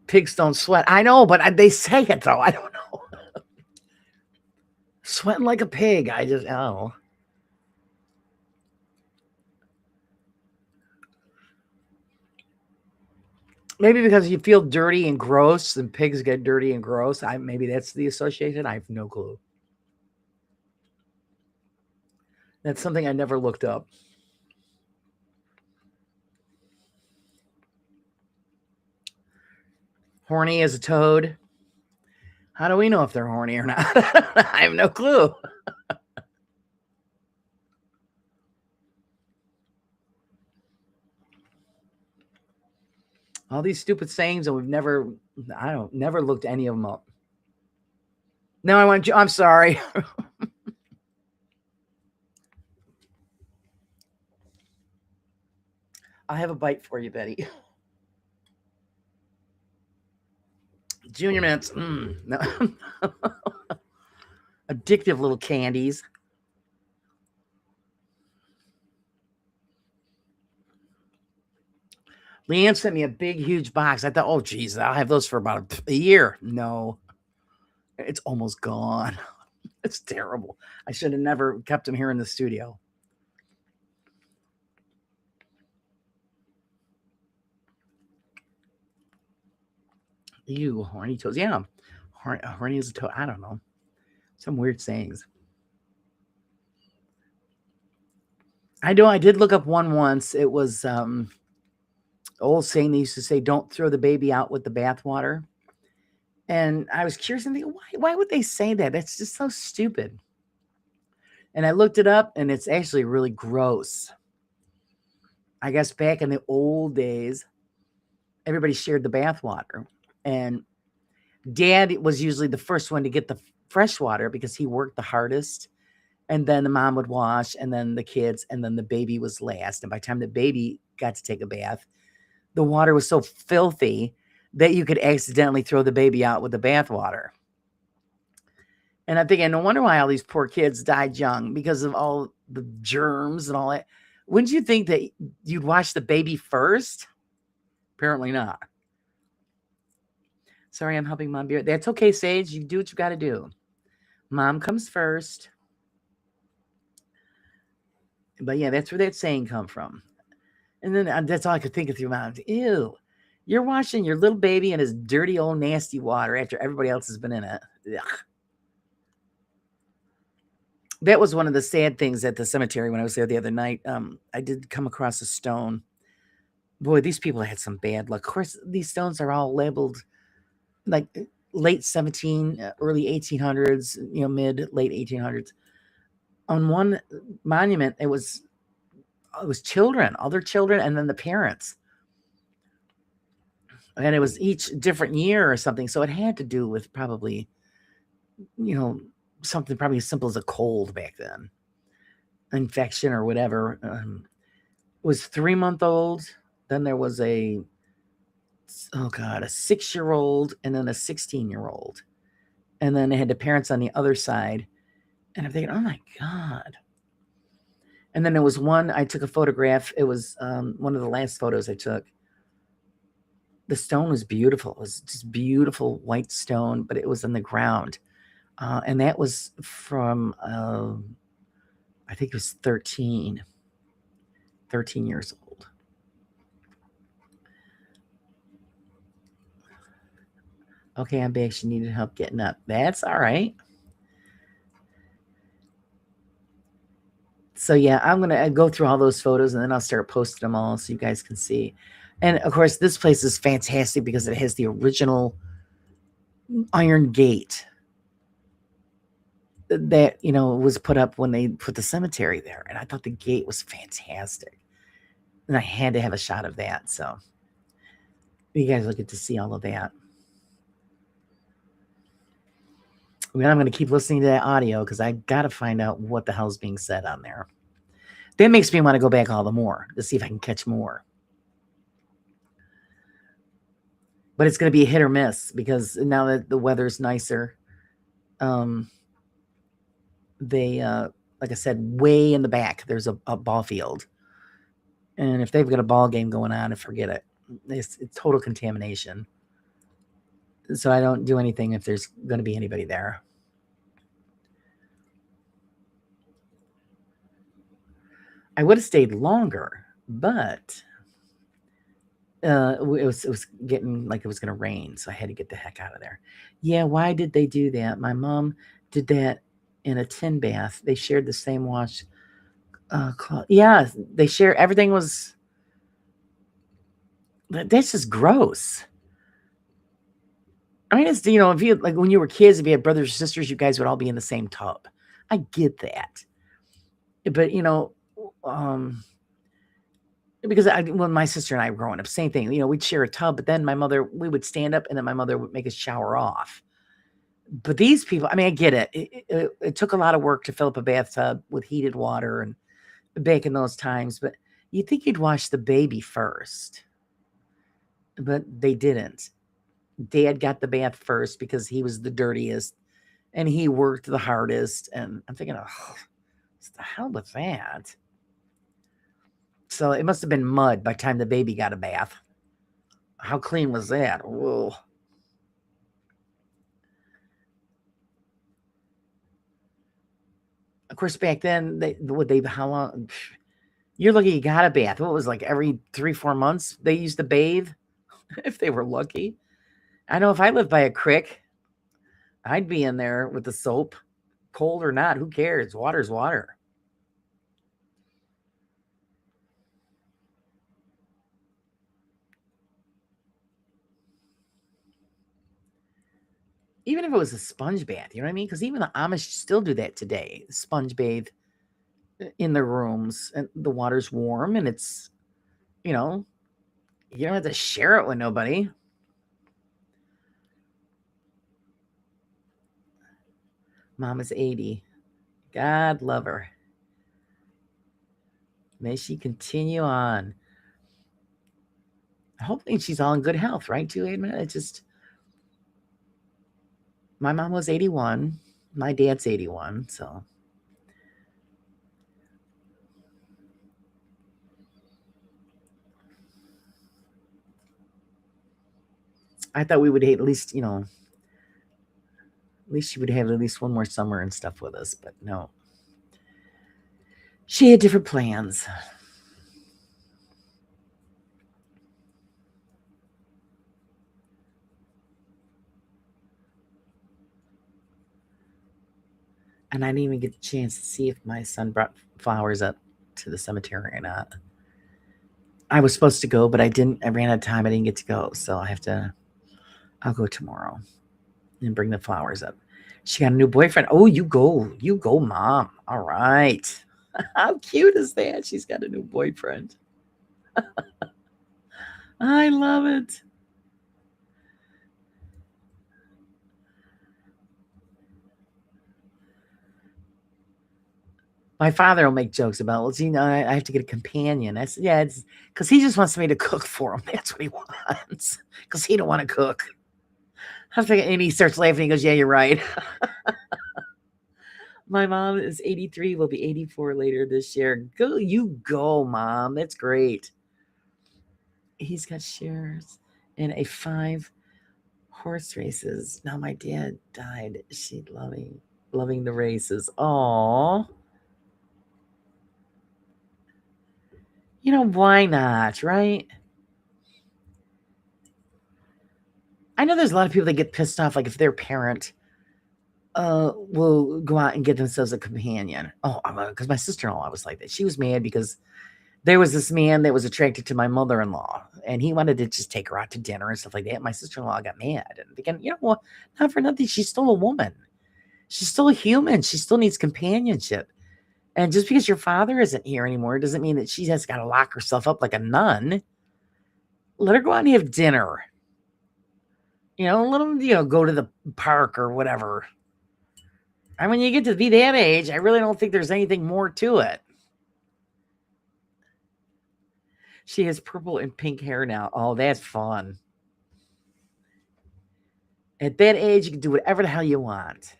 Pigs don't sweat. I know, but they say it, though. I don't know. Sweating like a pig. Oh. Maybe because you feel dirty and gross, and pigs get dirty and gross. Maybe that's the association. I have no clue. That's something I never looked up. Horny as a toad. How do we know if they're horny or not? I have no clue. All these stupid sayings, and we've never looked any of them up. No, I'm sorry. I have a bite for you, Betty. Junior Mints. No. Addictive little candies. Leanne sent me a big, huge box. I thought, oh, geez, I'll have those for about a year. No, it's almost gone. It's terrible. I should have never kept them here in the studio. Ew, horny toes. Yeah, horny as a toe. I don't know. Some weird sayings. I know I did look up one once. It was old saying they used to say, "Don't throw the baby out with the bathwater." And I was curious and thinking, why would they say that? That's just so stupid. And I looked it up, and it's actually really gross. I guess back in the old days, everybody shared the bathwater, and Dad was usually the first one to get the fresh water because he worked the hardest. And then the mom would wash, and then the kids, and then the baby was last. And by the time the baby got to take a bath, the water was so filthy that you could accidentally throw the baby out with the bathwater. And I'm thinking, no wonder why all these poor kids died young, because of all the germs and all that. Wouldn't you think that you'd wash the baby first? Apparently not. Sorry, I'm helping Mom. That's okay, Sage. You do what you got to do. Mom comes first. But yeah, that's where that saying come from. And then that's all I could think of through my mind. Ew. You're washing your little baby in his dirty old nasty water after everybody else has been in it. Ugh. That was one of the sad things at the cemetery when I was there the other night. I did come across a stone. Boy, these people had some bad luck. Of course, these stones are all labeled like late 17, early 1800s, mid, late 1800s. On one monument, it was children, other children, and then the parents. And it was each different year or something. So it had to do with probably, something probably as simple as a cold back then, infection or whatever. Was 3-month-old. Then there was a 6-year-old, and then a 16-year-old. And then they had the parents on the other side. And I'm thinking, oh my God. And then there was one, I took a photograph. It was one of the last photos I took. The stone was beautiful. It was just beautiful white stone, but it was in the ground. And that was from, I think it was 13 years old. Okay, I'm back. She needed help getting up. That's all right. So yeah, I'm going to go through all those photos, and then I'll start posting them all so you guys can see. And of course, this place is fantastic because it has the original iron gate that, was put up when they put the cemetery there. And I thought the gate was fantastic. And I had to have a shot of that. So you guys will get to see all of that. I'm going to keep listening to that audio because I got to find out what the hell's being said on there. That makes me want to go back all the more to see if I can catch more. But it's going to be a hit or miss because now that the weather's nicer, They, like I said, way in the back, there's a ball field. And if they've got a ball game going on, forget it. It's total contamination. So I don't do anything if there's going to be anybody there. I would have stayed longer, but it was getting like it was going to rain, so I had to get the heck out of there. Yeah, why did they do that? My mom did that in a tin bath. They shared the same wash. Yeah, they share everything was. That's just gross. I mean, it's if you like when you were kids, if you had brothers or sisters, you guys would all be in the same tub. I get that, but um, because when my sister and I were growing up, same thing. We'd share a tub, but then we would stand up, and then my mother would make us shower off. But these people, I mean, I get it. It took a lot of work to fill up a bathtub with heated water and back in those times. But you'd think you'd wash the baby first, but they didn't. Dad got the bath first because he was the dirtiest and he worked the hardest. And I'm thinking, oh, what the hell with that? So it must have been mud by the time the baby got a bath. How clean was that? Whoa. Of course, back then, how long? You're lucky you got a bath. What was like every 3-4 months they used to bathe, if they were lucky. I know if I lived by a creek, I'd be in there with the soap, cold or not. Who cares? Water's water. Even if it was a sponge bath, you know what I mean? Because even the Amish still do that today. Sponge bathe in their rooms, and the water's warm, and it's you know you don't have to share it with nobody. Mom is 80. God love her. May she continue on. Hopefully she's all in good health, right? Too, Edmund. It's just my mom was 81. My dad's 81. So I thought we would at least, at least she would have at least one more summer and stuff with us. But no, she had different plans. And I didn't even get the chance to see if my son brought flowers up to the cemetery or not. I was supposed to go, but I didn't. I ran out of time. I didn't get to go. So I'll go tomorrow and bring the flowers up. She got a new boyfriend. Oh, you go. You go, mom. All right. How cute is that? She's got a new boyfriend. I love it. My father will make jokes about, well, I have to get a companion. I said, yeah, it's because he just wants me to cook for him. That's what he wants. Because he don't want to cook. I'm thinking, and he starts laughing. He goes, yeah, you're right. My mom is 83, will be 84 later this year. Go, mom. That's great. He's got shares in a 5 horse races. Now my dad died. She loving the races. Oh, why not, right? I know there's a lot of people that get pissed off, like if their parent will go out and get themselves a companion. Oh, because my sister-in-law was like that. She was mad because there was this man that was attracted to my mother-in-law, and he wanted to just take her out to dinner and stuff like that. My sister-in-law got mad, and again, what? Not for nothing. She's still a woman. She's still a human. She still needs companionship. And just because your father isn't here anymore doesn't mean that she has got to lock herself up like a nun. Let her go out and have dinner. Let them, go to the park or whatever. And when you get to be that age, I really don't think there's anything more to it. She has purple and pink hair now. Oh, that's fun. At that age, you can do whatever the hell you want.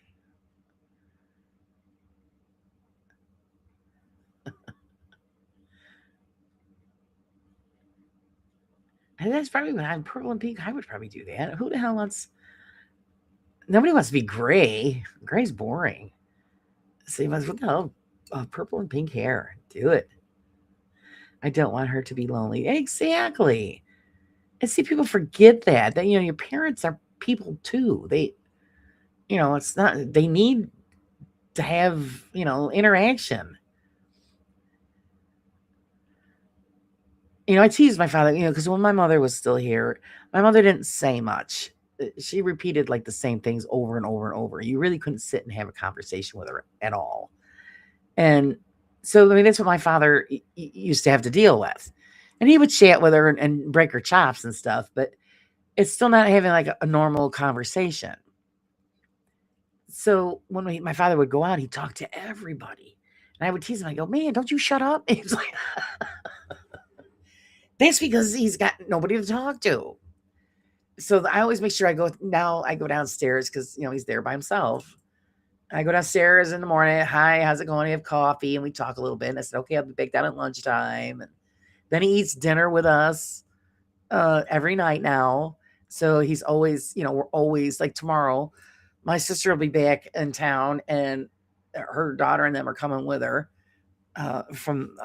And that's probably when I'm purple and pink. I would probably do that. Who the hell wants? Nobody wants to be gray. Gray's boring. So you must, what the hell? Purple and pink hair. Do it. I don't want her to be lonely. Exactly. And see, people forget that your parents are people too. It's not. They need to have interaction. I teased my father, because when my mother was still here, my mother didn't say much. She repeated like the same things over and over and over. You really couldn't sit and have a conversation with her at all. And so, I mean, that's what my father used to have to deal with. And he would chat with her and break her chops and stuff, but it's still not having like a normal conversation. So when my father would go out, he'd talk to everybody. And I would tease him. I go, man, don't you shut up? He's like, that's because he's got nobody to talk to. So I always make sure I go downstairs because he's there by himself. I go downstairs in the morning. Hi, how's it going? We have coffee and we talk a little bit. And I said, okay, I'll be back down at lunchtime. And then he eats dinner with us every night now. So he's always, we're always like tomorrow. My sister will be back in town and her daughter and them are coming with her from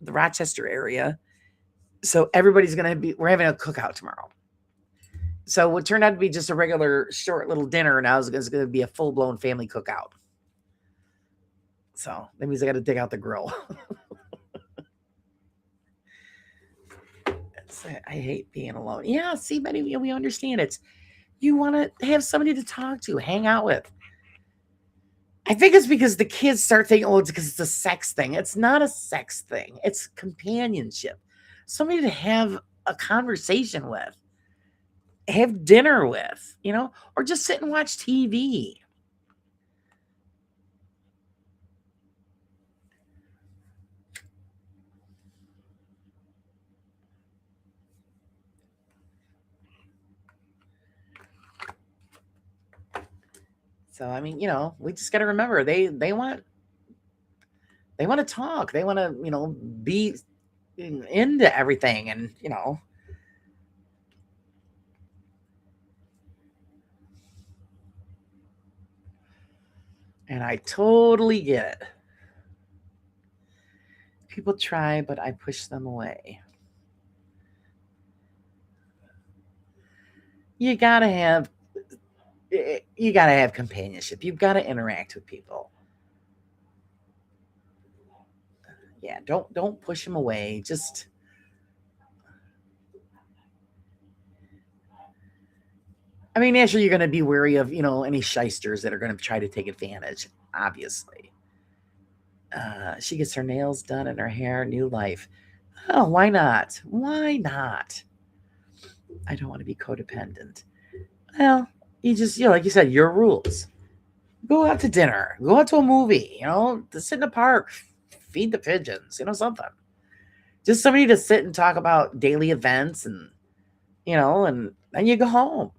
the Rochester area. So everybody's we're having a cookout tomorrow. So what turned out to be just a regular short little dinner now is going to be a full blown family cookout. So that means I got to dig out the grill. I hate being alone. Yeah, see, Betty, we understand it. You want to have somebody to talk to, hang out with. I think it's because the kids start thinking, oh, it's because it's a sex thing. It's not a sex thing. It's companionship. Somebody to have a conversation with, have dinner with, or just sit and watch TV. So I mean, we just got to remember they want to talk. They want to be into everything, and and I totally get it. People try, but I push them away. You gotta have companionship. You've got to interact with people. Yeah, don't push them away. Just I mean, naturally, you're going to be wary of any shysters that are going to try to take advantage. Obviously, she gets her nails done and her hair, new life. Oh, why not? Why not? I don't want to be codependent. Well, you just like you said, your rules. Go out to dinner. Go out to a movie. To sit in the park, feed the pigeons. Something. Just somebody to sit and talk about daily events and and then you go home.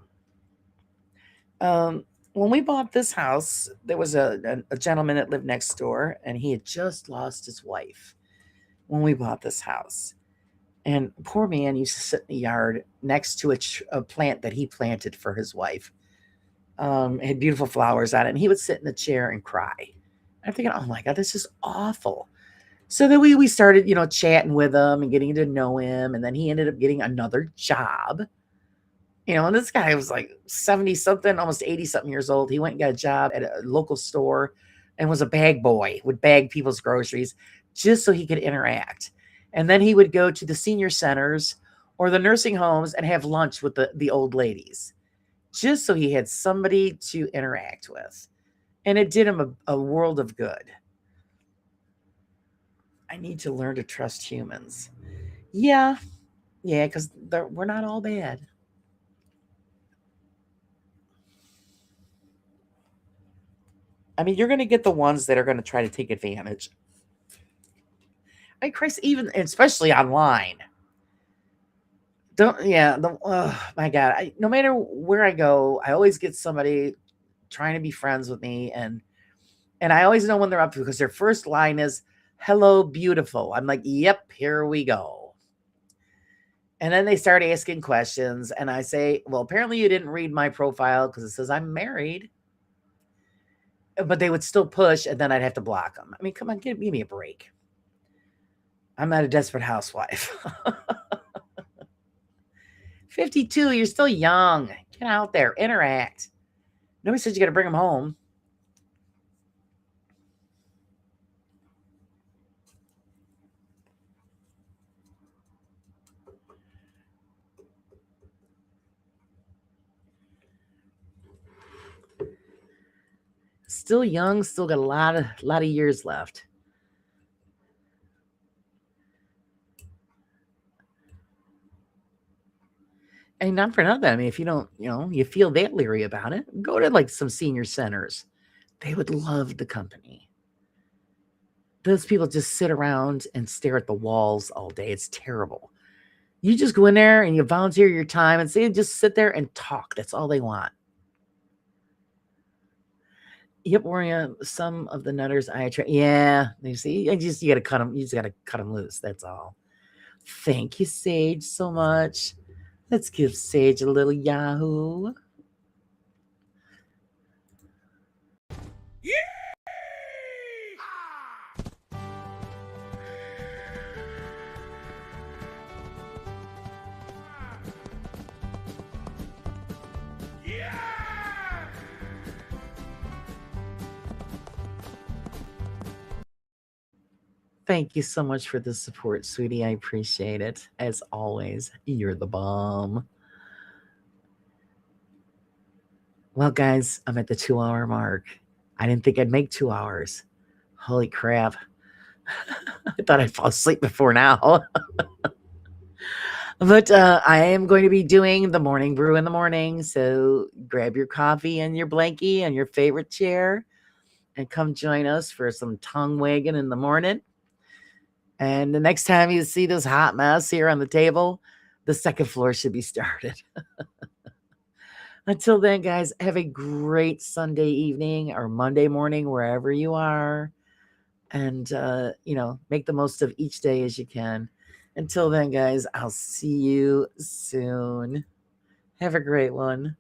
When we bought this house, there was a gentleman that lived next door, and he had just lost his wife when we bought this house. And poor man used to sit in the yard next to a plant that he planted for his wife. It had beautiful flowers on it, and he would sit in the chair and cry. I'm thinking, oh my God, this is awful. So then we started, chatting with him and getting to know him, and then he ended up getting another job. And this guy was like 70 something, almost 80 something years old. He went and got a job at a local store and was a bag boy, would bag people's groceries just so he could interact. And then he would go to the senior centers or the nursing homes and have lunch with the old ladies just so he had somebody to interact with. And it did him a world of good. I need to learn to trust humans. Yeah, because we're not all bad. I mean, you're going to get the ones that are going to try to take advantage. Chris, even especially online. Oh my God. No matter where I go, I always get somebody trying to be friends with me. And I always know when they're up to because their first line is, hello, beautiful. I'm like, yep, here we go. And then they start asking questions. And I say, well, apparently you didn't read my profile because it says I'm married. But they would still push, and then I'd have to block them. I mean, come on, give me a break. I'm not a desperate housewife. 52, you're still young. Get out there, interact. Nobody said you got to bring them home. Still young, still got a lot of years left. And not for nothing. I mean, if you don't, you feel that leery about it, go to like some senior centers. They would love the company. Those people just sit around and stare at the walls all day. It's terrible. You just go in there and you volunteer your time and say, just sit there and talk. That's all they want. Yep, Warrior. Some of the nutters I attract. Yeah, you see, you got to cut them. You just got to cut them loose. That's all. Thank you, Sage, so much. Let's give Sage a little Yahoo. Yeah! Thank you so much for the support, sweetie. I appreciate it. As always, you're the bomb. Well, guys, I'm at the 2-hour mark. I didn't think I'd make 2 hours. Holy crap. I thought I'd fall asleep before now. But I am going to be doing the morning brew in the morning. So grab your coffee and your blankie and your favorite chair and come join us for some tongue wagging in the morning. And the next time you see this hot mess here on the table, the second floor should be started. Until then, guys, have a great Sunday evening or Monday morning, wherever you are. And, make the most of each day as you can. Until then, guys, I'll see you soon. Have a great one.